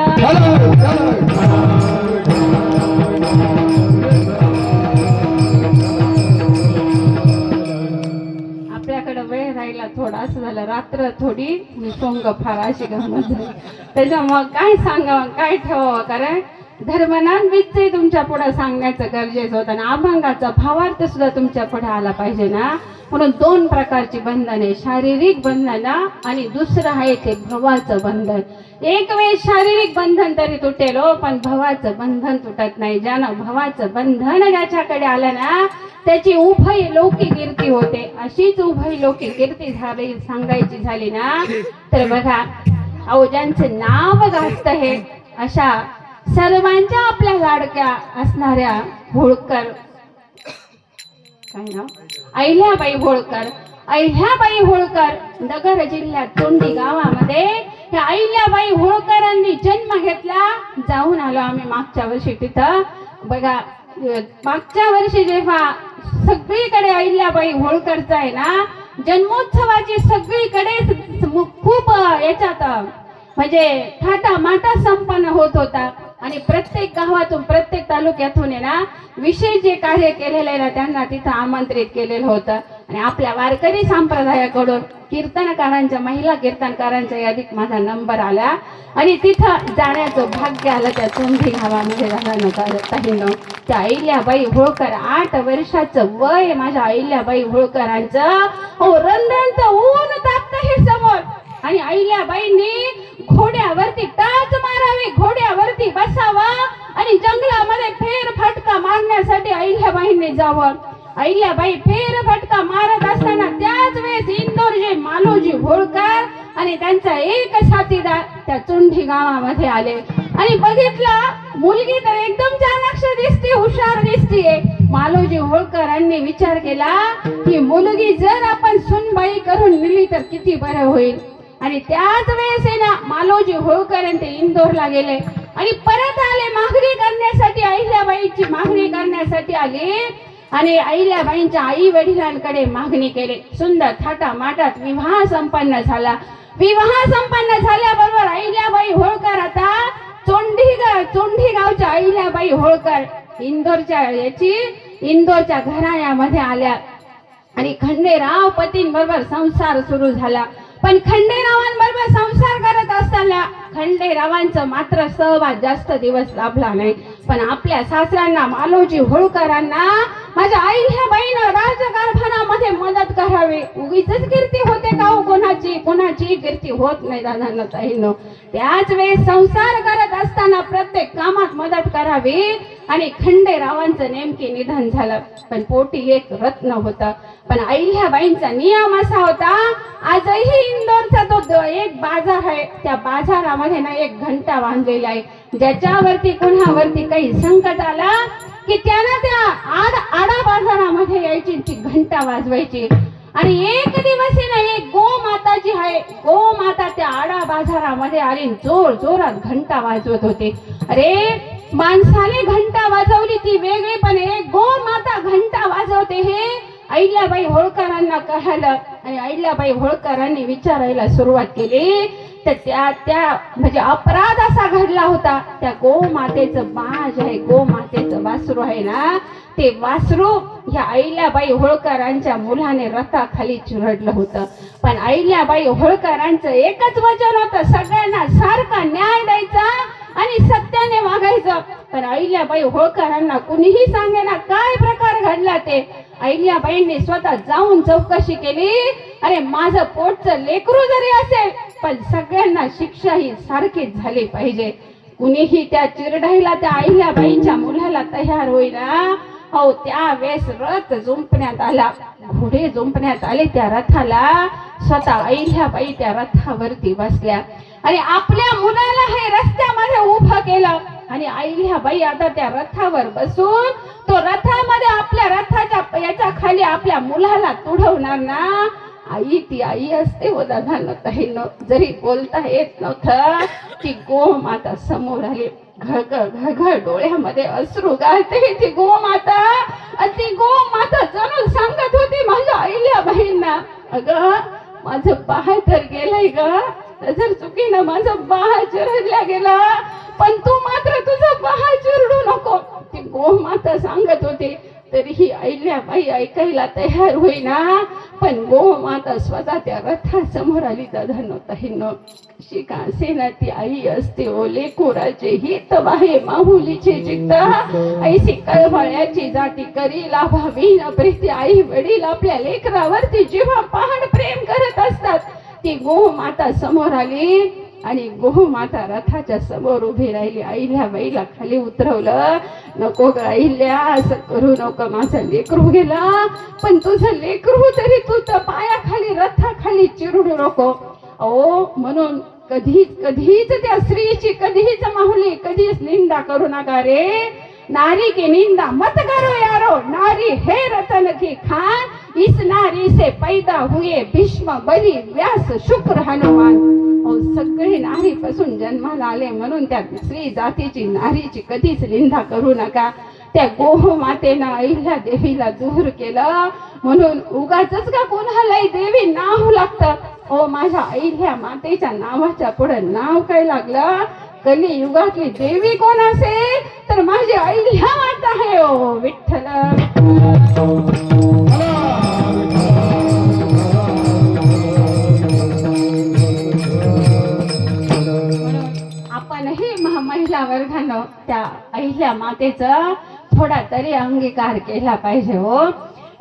आपल्याकडे वेळ राहिला थोडा, असं झालं रात्र थोडी सोंग फार अशी गंमत झाली. त्याच्यामुळं काय सांगावं काय ठेवावं, कारण धर्मनांविषयी तुमच्या पुढे सांगण्याचं गरजेचं होतं आणि अभंगाचा भावार्थ सुद्धा तुमच्या पुढे आला पाहिजे ना. म्हणून दोन प्रकारची बंधने, शारीरिक बंधन आणि दुसरं आहे ते भवाचं बंधन. एक वेळ शारीरिक बंधन तरी तुटेल हो, पण भवाचं बंधन तुटत नाही. ज्यानं भवाचं बंधन ज्याच्याकडे आलं ना त्याची उभय लौकिक कीर्ती होते. अशीच उभय लौकिक कीर्ती झाली सांगायची झाली ना तर बघा, अहो ज्यांचं नाव गाजत आहे अशा सर्वांच्या आपल्या लाडक्या असणाऱ्या होळकर, काय नाव, अहिल्याबाई होळकर. अहिल्याबाई होळकर नगर जिल्ह्यात तोंडी गावामध्ये ह्या अहिल्याबाई होळकरांनी जन्म घेतला. जाऊन आलो आम्ही मागच्या वर्षी तिथं. बघा मागच्या वर्षी जेव्हा सगळीकडे अहिल्याबाई होळकरचा आहे ना जन्मोत्सवाची सगळीकडे खूप याच्यात म्हणजे थाटा माटा संपन्न होत होता आणि प्रत्येक गावातून प्रत्येक तालुक्यातून आहे ना विशेष जे कार्य केलेलं आहे ना त्यांना तिथं आमंत्रित केलेलं होतं. आणि आपल्या वारकरी संप्रदायाकडून कीर्तनकारांच्या, महिला कीर्तनकारांच्या यादीत माझा नंबर आला आणि तिथं जाण्याचं भाग्य आलं. त्या तोंडी गावामध्ये राहणं त्या अहिल्याबाई होळकर 8 वर्षाचं वय माझ्या अहिल्याबाई होळकरांचं. हो रणरणचं ऊन तापतं हे समोर आणि अहिल्याबाईंनी घोड्यावरती टाच मारावी, घोड्यावरती बसावा आणि जंगलामध्ये फेर फटका मारण्यासाठी अहिल्याबाईंनी जावं. अहिल्याबाई फेर फटका मारत असताना त्याच वेळेस इंदोरचे मालोजी होळकर आणि त्यांचा एक साथीदार त्या चुंडी गावामध्ये आले आणि बघितलं मुलगी तर एकदम चाणाक्ष दिसते, हुशार दिसतीये. मालोजी होळकरांनी विचार केला की मुलगी जर आपण सुनबाई करून नेली तर किती बरं होईल. आणि त्याच वेळेस आहे ना मालोजी होळकर ते इंदोरला गेले आणि परत आले मागणी करण्यासाठी, अहिल्याबाईंची मागणी करण्यासाठी आले आणि अहिल्याबाईंच्या आई वडिलांकडे मागणी केली. सुंदर थाटा माटात विवाह संपन्न झाला. विवाह संपन्न झाल्याबरोबर अहिल्याबाई होळकर आता चोंडी गावच्या अहिल्याबाई होळकर इंदोरच्या घराण्यामध्ये आल्या आणि खंडेराव पतींबरोबर संसार सुरू झाला. पण खंडेरावांबरोबर संसार करत असताना खंडेरावांचं मात्र सहवास जास्त दिवस लाभला नाही. पण आपल्या सासऱ्यांना मालोजी होळकरांना माझ्या अहिल्याबाईनं राजकारभारामध्ये मदत करावी. उगीचच कीर्ती होते का हो कोणाची कीर्ती होत नाही दादांनो ताईंनो. त्याच वेळेस संसार करत असताना प्रत्येक कामात मदत करावी आणि खंडेरावांचं नेमके निधन झालं. पण पोटी एक रत्न होतं. पण अहिल्याबाईंचा नियम असा होता, आजही इंदोरचा तो एक बाजार आहे त्या बाजारामध्ये ना एक घंटा बांधलेला आहे. ज्याच्यावरती कोणावरती काही संकट आला की त्यांना त्या आडा बाजारामध्ये यायची, ती घंटा वाजवायची. आणि एक दिवस ना एक गोमाता जी आहे, गोमाता त्या आडा बाजारामध्ये आली, जोर जोरात घंटा वाजवत होते. अरे माणसाने घंटा वाजवली ती वेगळी, पण एक गोमाता घंटा वाजवते हे अहिल्याबाई होळकरांना कळालं आणि अहिल्याबाई होळकरांनी विचारायला सुरुवात केली. तर त्या म्हणजे अपराध असा घडला होता. त्या गोमातेचं बाळ आहे, गोमातेचं वासरू आहे ना, ते वासरू ह्या अहिल्याबाई होळकरांच्या मुलाने रथाखाली चिरडलं होतं. पण अहिल्याबाई होळकरांचं एकच वचन होतं, सगळ्यांना सारखा न्याय द्यायचा आणि सत्याने वागायचं. पण अहिल्याबाई होळकरांना कुणीही सांगेना काय प्रकार घडला ते. अहिल्याबाईंनी स्वतः जाऊन चौकशी केली. अरे माझं पोटचं लेकरू जरी असेल पण सगळ्यांना शिक्षा ही सारखीच झाली पाहिजे. कुणीही त्या चिरडाईला त्या अहिल्याबाईंच्या मुलाला तयार होईना. हो त्यावेळेस रथ जुंपण्यात आला, घोडे जुंपण्यात आले त्या रथाला. स्वतः अहिल्याबाई त्या रथावरती बसल्या आणि आपल्या मुलाला हे रस्त्यामध्ये उभं केलं आणि अहिल्याबाई आता त्या रथावर बसून तो रथामध्ये आपल्या रथाच्या याच्या खाली आपल्या मुलाला तुडवणार ना. आई ती आई असते हो दादा ताईनं. जरी बोलता येत नव्हतं ती गोमाता समोर आली. घळघळ घळघळ डोळ्यामध्ये अश्रू गाळते ती गोमाता. आणि ती गोमाता जणू सांगत होती माझ्या आईल्या बहिणींना, अगं माझं बाळ तर गेलंय ग, जर चुकीनं माझं बाळ चिरडल्या गेला, पण तू मात्र तुझं बाळ चिरडू नको. ती गोमाता सांगत होती. तरीही अहिल्याबाई ऐकायला तयार होईना, पण गोमाता स्वतः त्या रथासमोर आली. दादा ताईंनो, शिका असेना ती आई असते ओ लेकुराचे हित वाहे माहुलीचे चित्त. ऐशी कळवळ्याची जाती करी लाभावी न प्रीती. आई वडील आपल्या लेकरावरती जेव्हा पहाड प्रेम करत असतात, ती गोमाता समोर आली आणि गोमाता रथाच्या समोर उभी राहिली. अहिल्याबाईला खाली उतरवलं. नको ग अहिल्या, असं करू नको, माझं लेकरू गेला, पण तुझं लेकरू तरी तू तर पायाखाली रथाखाली चिरडू नको. अहो, म्हणून कधीच त्या स्त्रीची कधीच माहुली कधीच निंदा करू नका रे. नारी की निंदा मत करो यारो, नारी है रतन की खान. इस नारी से पैदा हुए भीष्म बली व्यास शुक्र हनुमान. सगळे नारीपासून जन्माला आले, म्हणून त्या स्त्री जातीची नारीची कधीच निंदा करू नका. त्या गोमातेनं अहिल्या देवीला दूर केलं, म्हणून उगाचच का कोणालाही देवी नाव लागतं. ओ माझ्या अहिल्या मातेच्या नावाच्या पुढे नाव काय लागलं? कलियुगातली देवी कोण असेल तर माझी अहिल्या माता आहे. ओ विठ्ठल. आपणही महिला वर्गानं त्या अहिल्या मातेचा थोडा तरी अंगीकार केला पाहिजे. हो,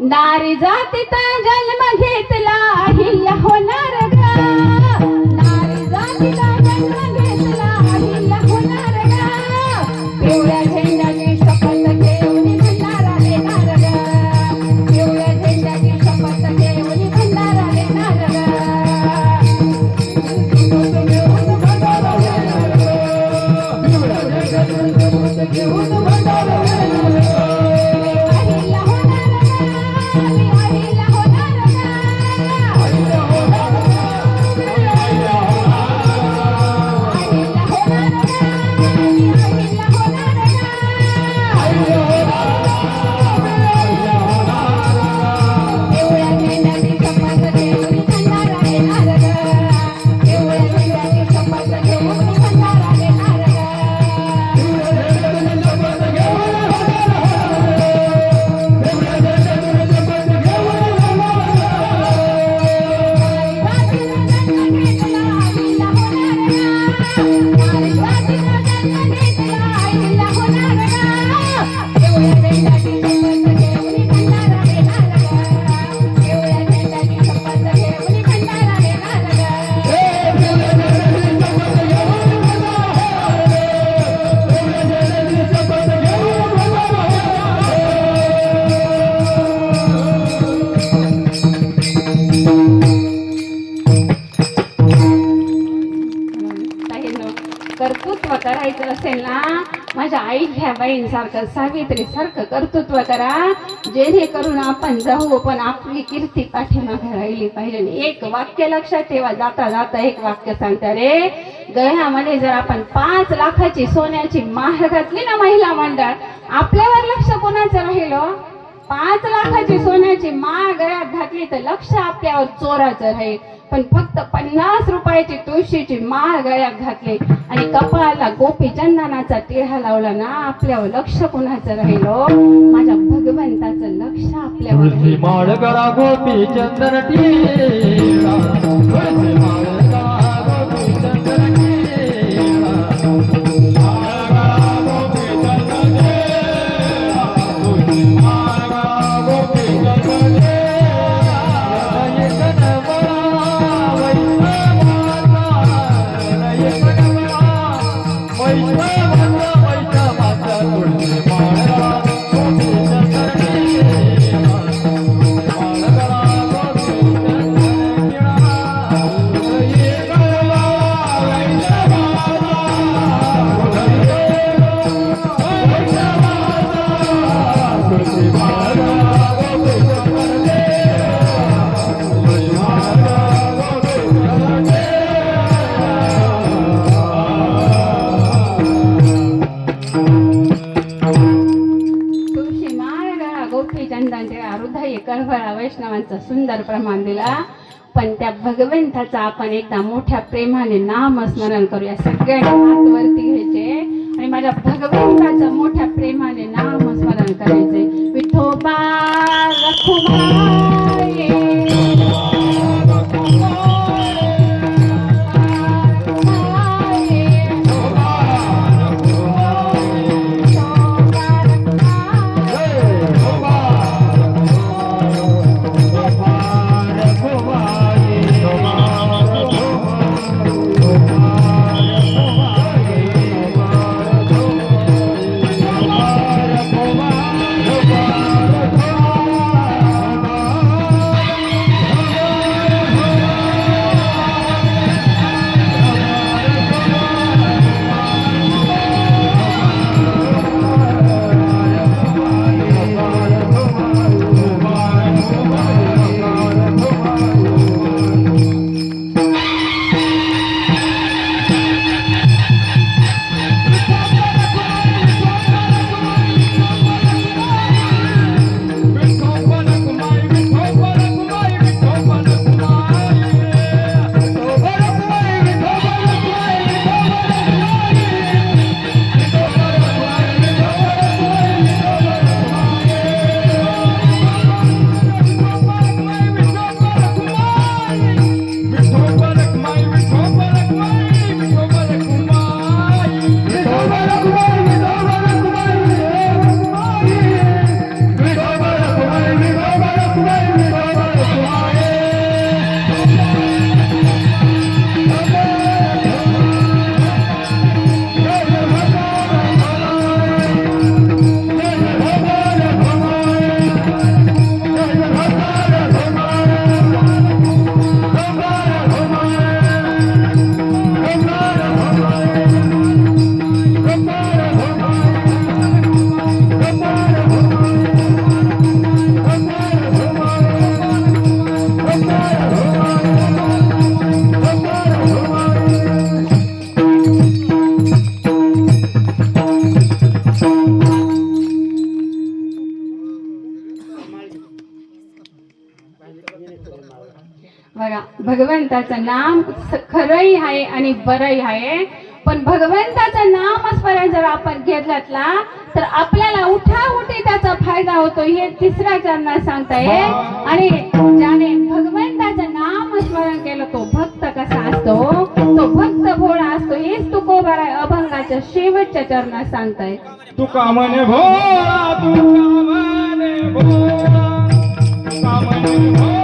नारी जातीचा जन्म घेतला अहिल्या होणार ग. नारी जातीचा जन्म घेतला अहिल्या होणार ग. पिवळ्या झेंड्याची शपथ घेऊन भंडारा देणार ग. पिवळ्या झेंड्याची शपथ घेऊन भंडारा देणार ग. कर्तृत्व करायचं असेल ना, माझ्या आईल्या बाईंसारखं सावित्री सारखं कर्तृत्व करा, जेणेकरून आपण जाऊ पण आपली कीर्ती पाठीमागे राहिली पाहिजे. एक वाक्य लक्षात ठेवा, जाता जाता एक वाक्य सांगता रे. गळ्यामध्ये जर आपण 5 लाखाची सोन्याची माळ घातली ना महिला मंडळ, आपल्यावर लक्ष कोणाचं राहिलं? 5 लाखाची सोन्याची माळ गळ्यात घातली तर लक्ष आपल्यावर चोराचं राहील. पण फक्त 50 रुपयाची तुळशीची माळ गळ्यात घातली आणि कपाळाला गोपी चंदनाचा टिळा लावला ना, आपल्यावर लक्ष कोणाचं राहिलो? माझ्या भगवंताचं लक्ष आपल्यावर. तुळशी माळ गळा गोपी चंदन टिळा, तुळशी माळ गळा गोपी चंदन टिळा, माळ गळा गोपी चंदन टिळा, तुळशी माळ गळा गोपी चंदन टिळा. गोपी चंदनचे हृदय कळवळा वैष्णवांचा सुंदर प्रमाण दिला. पण त्या भगवंताचं आपण एकदा मोठ्या प्रेमाने नामस्मरण करूया. सगळ्यांनी हात वरती घ्यायचे आणि माझ्या भगवंताचं मोठ्या प्रेमाने नामस्मरण करायचे. विठोबा रखुमाई बघा, भगवंताचं नाम खरंही आहे आणि बरंही आहे. पण भगवंताचं नामस्मरण जर आपण घेतलं ना तर आपल्याला उठाउठी त्याचा फायदा होतो. हे तिसऱ्या चरणात सांगताय. आणि ज्याने भगवंताचं नामस्मरण केलं तो भक्त कसा असतो, तो भक्त भोळा असतो. हेच तुकोबाराय अभंगाच्या शेवटच्या चरणात सांगताय. तुका म्हणे भोळा, तुका म्हणे भोळा, तुका म्हणे भोळा.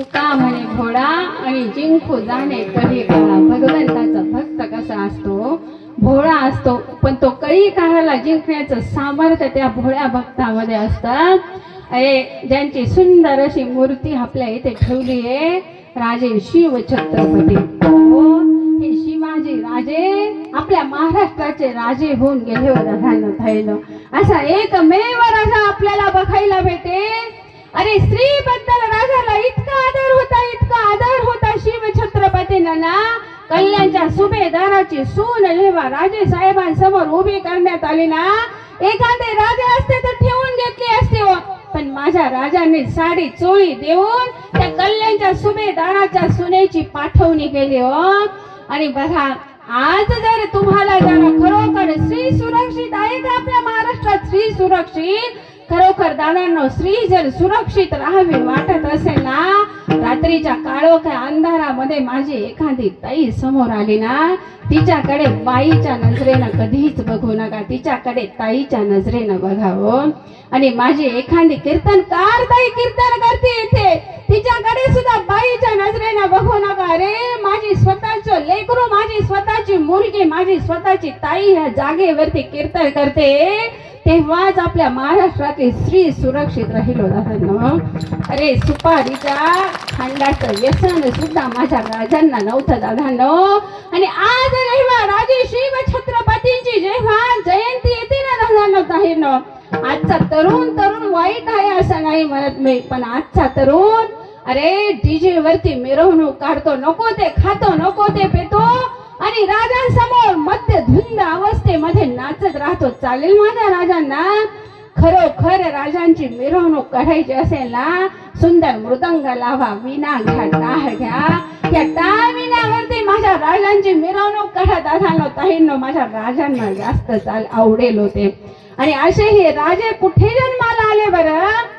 तुका म्हणे घोडा आणि जिंकू जाणे कधी काळा. भगवंताचा भक्त कसा असतो, भोळा असतो, पण तो कळी काळाला जिंकण्याचं सामर्थ्य त्या भोळ्या भक्तामध्ये असतं. अरे ज्यांची सुंदर अशी मूर्ती आपल्या इथे ठेवली आहे, राजे शिव छत्रपती. हो, हे शिवाजी राजे आपल्या महाराष्ट्राचे राजे होऊन गेले होते. असा एकमेव राजा आपल्याला बघायला भेटेल. अरे स्त्रीबद्दल राजाला इतका आदर होता, इतका आदर होता शिव छत्रपतींना ना. कल्याणच्या सुभेदाराची सून जेव्हा राजे साहेबांसमोर उभी करण्यात आली ना, एखादे राजे असते तर ठेवून घेतली असते हो, पण माझ्या राजाने साडी चोळी देऊन त्या कल्याणच्या सुभेदाराच्या सुनेची पाठवणी केली हो. आणि बघा, आज जर तुम्हाला जरा खरोखर स्त्री सुरक्षित आहे का आपल्या महाराष्ट्रात? स्त्री सुरक्षित खरोखर दादांनो, स्त्री जर सुरक्षित राहावी वाटत असेल ना, रात्रीच्या काळोख्या अंधारामध्ये माझी एखादी ताई समोर आली ना, तिच्याकडे बाईच्या नजरेनं कधीच बघू नका, तिच्याकडे ताईच्या नजरेनं बघावं. आणि माझी एखादी कीर्तनकार ताई कीर्तन करते इथे, तिच्याकडे सुद्धा बाईच्या नजरेनं बघू नका. अरे माझी स्वतःचं लेकरू, माझी स्वतःची मुलगी, माझी स्वतःची ताई ह्या जागेवरती कीर्तन करते, तेव्हाच आपल्या महाराष्ट्रातली स्त्री सुरक्षित राहील दादांनो. अरे सुपारीच्या खांडाचं व्यसन सुद्धा माझ्या राजांना नव्हतं दादांनो. आणि आज जेव्हा राजे शिव छत्रपतींची जेव्हा जयंती येते ना दादांनो, ताईंनो, आजचा तरुण वाईट आहे असं नाही म्हणत मी, पण आजचा तरुण अरे डीजे वरती मिरवणूक काढतो, नको ते खातो, नको ते पितो आणि राजांसमोर मध्य धुंद अवस्थेमध्ये नाचत राहतो. चालेल माझ्या राजांना? खरोखर राजांची मिरवणूक काढायची असेल ना, सुंदर मृदंग लावा, विना घ्या, टाळ घ्या, त्या टाळ विनावरती माझ्या राजांची मिरवणूक काढत दादांनो, ताईंनो, माझ्या राजांना जास्त आवडेल होते. आणि असे हे राजे कुठे जन्माला आले बरं?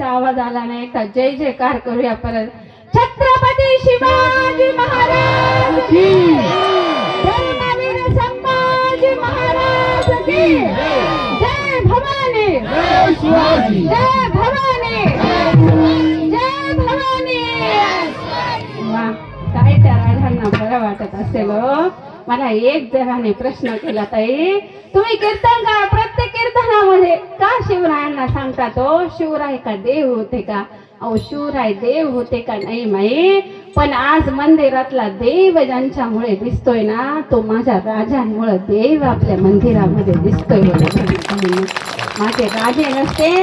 आवाज आला नाही का? जय जयकार करूया परत. छत्रपती शिवाजी महाराज की, धर्मवीर संभाजी महाराज की, जय भवानी, जय शिवाजी, जय भवानी, जय भवानी. वा, काय त्या राजांना बरं वाटत असेल. मला एक जणाने प्रश्न केला, ताई तुम्ही कीर्तन का प्रत्येक कीर्तनामध्ये का शिवरायांना सांगता, तो शिवराय का देव होते का? अहो शिवराय देव होते का नाही माई, पण आज मंदिरातला देव ज्यांच्यामुळे दिसतोय ना, तो माझ्या राजांमुळे देव आपल्या मंदिरामध्ये दिसतोय. माझे राजे नसते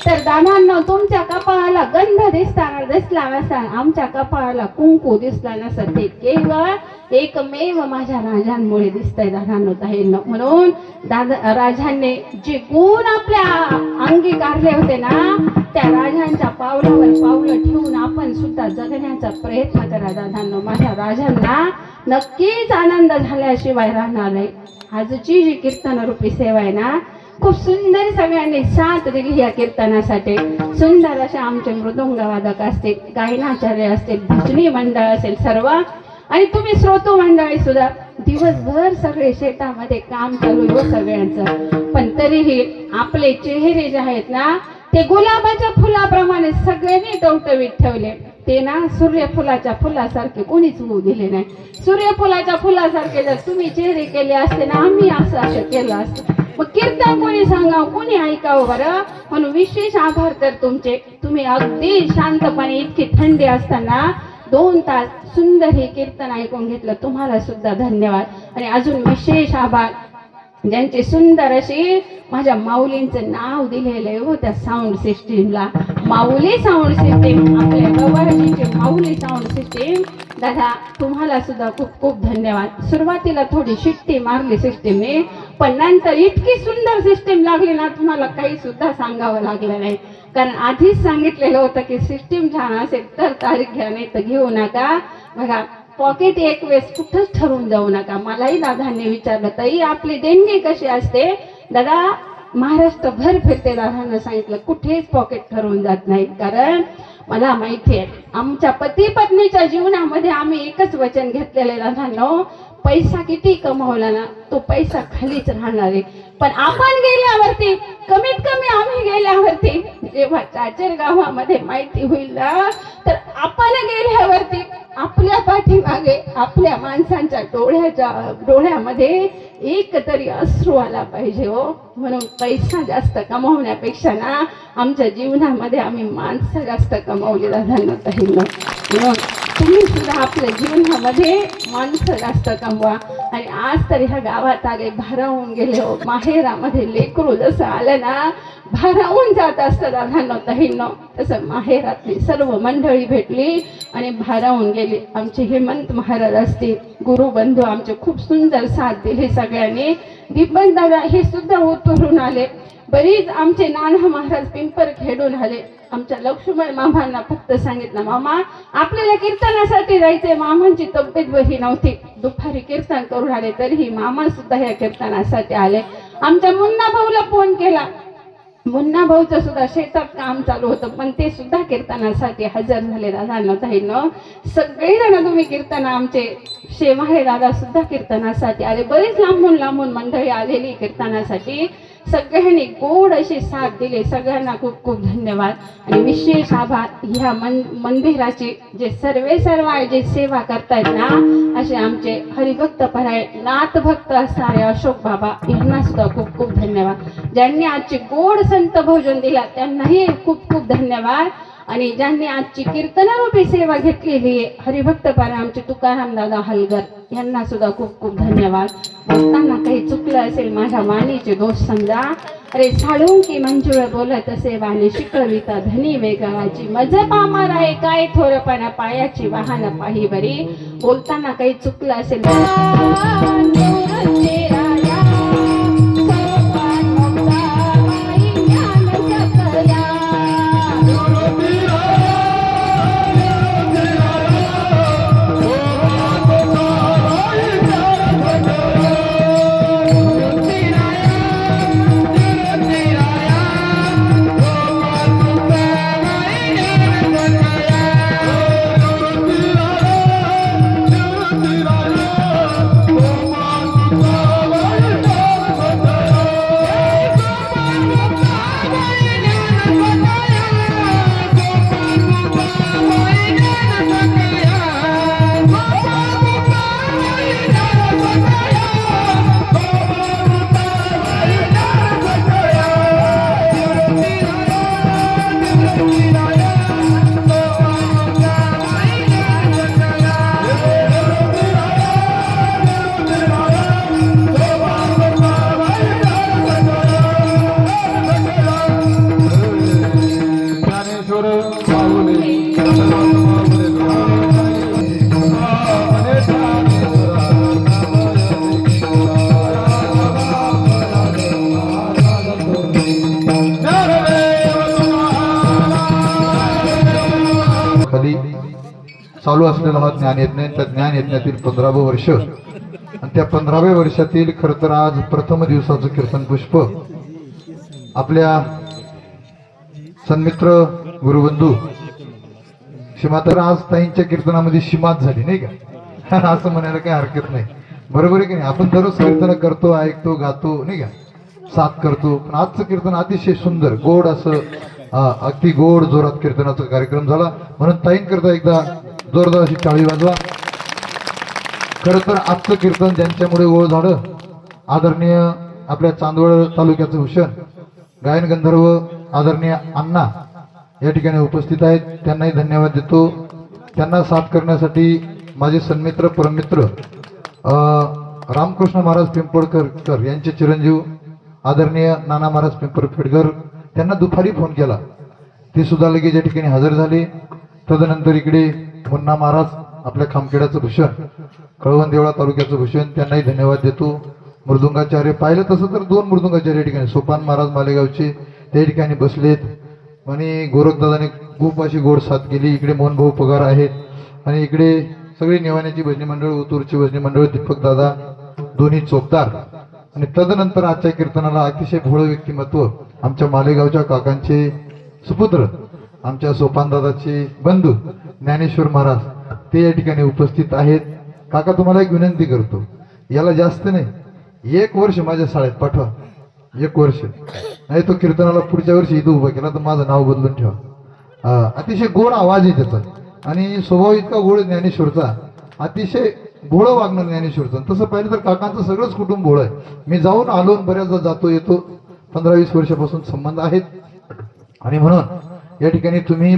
तर दादांनो तुमच्या कपाळाला गंध दिसला नसता, आमच्या कपाळाला कुंकू दिसला नसता. ते केवळ एकमेव माझ्या राजांमुळे दिसतंय दादांनो ताईंनो. म्हणून दादा राजांनी जे गुण आपल्या अंगीकारले होते ना, त्या राजांच्या पावलावर पावलं ठेवून आपण सुद्धा जगण्याचा प्रयत्न करा दादांनो. माझ्या राजांना नक्कीच आनंद झाल्याशिवाय राहणार नाही. आजची जी कीर्तन रूपी सेवा आहे ना, खूप सुंदर सगळ्यांनी साथ दिली या कीर्तनासाठी. सुंदर असे आमचे मृदुंगवादक असतील, गायनाचार्य असतील, भजनी मंडळ असेल सर्व, आणि तुम्ही श्रोतो मंडळी सुद्धा दिवसभर सगळे शेतामध्ये काम चालू आहे सगळ्यांचं. पण तरीही आपले चेहरे जे आहेत ना, ते गुलाबाच्या फुलाप्रमाणे सगळ्यांनी टवटवीत ठेवले. ते ना सूर्यफुलाच्या फुलासारखे कोणीच होऊ दिले नाही. सूर्यफुलाच्या फुलासारखे जर तुम्ही चेहरे केले असते ना, आम्ही असं केलं असतं, मग कीर्तन कोणी सांगावं, कोणी ऐकावं बरं. म्हणून विशेष आभार तर तुमचे. तुम्ही अगदी शांतपणे इतकी थंडी असताना 2 तास सुंदर हे कीर्तन ऐकून घेतलं, तुम्हाला सुद्धा धन्यवाद. आणि अजून विशेष आभार ज्यांची सुंदर अशी माझ्या माऊलींचं नाव दिलेलं आहे हो त्या साऊंड सिस्टीमला. माऊली साऊंड सिस्टीम, आपल्या गवारजीची माऊली साऊंड सिस्टीम. दादा तुम्हाला सुद्धा खूप खूप धन्यवाद. सुरुवातीला थोडी शिट्टी मारली सिस्टीमने, पण नंतर इतकी सुंदर सिस्टीम लागली ना, तुम्हाला काही सुद्धा सांगावं लागलं नाही. कारण आधीच सांगितलेलं होतं की सिस्टीम छान असेल तर तारीख घ्या, नाही तर घेऊ नका. बघा पॉकेट एक वेळेस कुठंच ठरवून जाऊ नका. मलाही दादांनी विचारलं, ताई आपली देणगी कशी असते? दादा महाराष्ट्रभर फिरते, दादांना सांगितलं कुठेच पॉकेट ठरवून जात नाही. कारण मला माहिती आहे आमच्या पती पत्नीच्या जीवनामध्ये आम्ही एकच वचन घेतलेलं आहे दादांनो, पैसा किती कमवला ना, तो पैसा खालीच राहणार आहे. पण आपण गेल्यावरती, कमीत कमी आम्ही गेल्यावरती, जेव्हा चाचर गावामध्ये माहिती होईल ना, तर आपण गेल्यावरती आपल्या पाठीमागे आपल्या माणसांच्या डोळ्यामध्ये एक तरी अश्रू आला पाहिजे हो. म्हणून पैसा जास्त कमवण्यापेक्षा ना, आमच्या जीवनामध्ये आम्ही माणसं जास्त कमवली दादांना ताईंनो. म्हणून तुम्ही सुद्धा आपल्या जीवनामध्ये माणसं जास्त कमवा. आणि आज तरी ह्या गावात आले, भारावून गेले हो. माहेरामध्ये लेकरू जसं आलं ना, भारावून जात असतं दादांनो ताईंनो, तसं माहेरातली सर्व मंडळी भेटली आणि भारावून गेली. आमचे हेमंत महाराज असतील, गुरुबंधू आमचे खूप सुंदर साथ दिली सगळ्यांनी. दीपक दादा हे सुद्धा उतरून आले. बरीच आमचे नाना महाराज पिंपर खेडून आले. आमच्या लक्ष्मण मामांना फक्त सांगितलं, मामा आपल्याला कीर्तनासाठी जायचंय. मामांची तब्येत बरी नव्हती, दुपारी कीर्तन करून आले, तरीही मामा सुद्धा ह्या कीर्तनासाठी आले. आमच्या मुन्ना भाऊला फोन केला, मुन्ना भाऊचं सुद्धा शेतात काम चालू होतं, पण ते सुद्धा कीर्तनासाठी हजर झाले दादांना ताईंनो. सगळेजण तुम्ही कीर्तन, आमचे शेमाळे दादा सुद्धा कीर्तनासाठी आले. बरेच लांबून लांबून मंडळी आलेली कीर्तनासाठी. सगळ्यांनी गोड अशी साथ दिली. सगळ्यांना खूप खूप धन्यवाद आणि विशेष आभार. ह्या मंदिराची जे सर्व जे सेवा करतायत ना, असे आमचे हरिभक्त परायण नाथभक्त असणारे अशोक बाबा, यांना सुद्धा खूप खूप धन्यवाद. ज्यांनी आजची गोड संत भोजन दिला त्यांनाही खूप खूप धन्यवाद. आणि ज्यांनी आजची कीर्तनरूपी सेवा घेतलेली आहे, हरिभक्त परायण आमचे तुकाराम दादा हलगर, यांना सुद्धा खूप खूप धन्यवाद. बोलताना काही चुकलं असेल माझ्या वाणीचे दोष समजा. अरे साळून की मंजुळ बोलत असे वाणी, शिकविता धनी वेगळाची, मज पामार आहे काय थोरपणा, पायाची वाहन पाही बरी. बोलताना काही चुकलं असेल चालू असलेला हा ज्ञान यज्ञ आहे. त्या ज्ञान यज्ञातील 15वे वर्ष आणि त्या 15व्या वर्षातील खरं तर आज प्रथम दिवसाचं कीर्तन पुष्प आपल्या सन्मित्र गुरुबंधू शिमातर आज ताईंच्या कीर्तनामध्ये शिमात झाली नाही का असं म्हणायला काही हरकत नाही. बरोबर आहे की नाही? आपण दररोज कीर्तन करतो, ऐकतो, गातो नाही का, साथ करतो. पण आजचं कीर्तन अतिशय सुंदर गोड असं अगदी गोड जोरात कीर्तनाचा कार्यक्रम झाला. म्हणून ताईंकरता एकदा जोरदार अशी टाळी वाजवा. खरं तर आजचं कीर्तन ज्यांच्यामुळे ओळ झालं, आदरणीय आपल्या चांदवड तालुक्याचे भूषण गायन गंधर्व आदरणीय अण्णा या ठिकाणी उपस्थित आहेत. त्यांनाही धन्यवाद देतो. त्यांना साथ करण्यासाठी माझे सन्मित्र परममित्र रामकृष्ण महाराज पिंपळकर यांचे चिरंजीव आदरणीय नाना महाराज पिंपळखेडकर त्यांना दुपारी फोन केला, ते सुद्धा लगेच या ठिकाणी हजर झाले. तदनंतर इकडे मुन्ना महाराज आपल्या खामखेड्याचं भूषण, कळवण देवळा तालुक्याचं भूषण, त्यांनाही धन्यवाद देतो. मृदुंगाचार्य पाहिलं तसं तर 2 मृदुंगाचार्य या ठिकाणी, सोपान महाराज मालेगावचे त्या ठिकाणी बसलेत आणि गोरखदादाने खूप अशी गोड साथ केली. इकडे मोहनभाऊ पगार आहेत आणि इकडे सगळी नेवाण्याची भजनी मंडळ, ओतूरची भजनी मंडळ, दीपक दादा दोन्ही चोपदार. आणि तदनंतर आजच्या कीर्तनाला अतिशय भोळ व्यक्तिमत्व आमच्या मालेगावच्या काकांचे सुपुत्र, आमच्या सोपानदादाचे बंधू ज्ञानेश्वर महाराज ते या ठिकाणी उपस्थित आहेत. काका तुम्हाला एक विनंती करतो, याला जास्त नाही 1 वर्ष माझ्या शाळेत पाठवा, 1 वर्ष नाही तो कीर्तनाला पुढच्या वर्षी इथं उभा केला तर माझं नाव बदलून ठेवा. अतिशय गोड आवाज आहे त्याचा आणि स्वभाव इतका गोड ज्ञानेश्वरचा, अतिशय भोळं वागणं ज्ञानेश्वरचं. तसं पाहिलं तर काकांचं सगळंच कुटुंब भोळं आहे. मी जाऊन आलो, बऱ्याचदा जातो येतो, 15-20 वर्षापासून संबंध आहेत. आणि म्हणून या ठिकाणी तुम्ही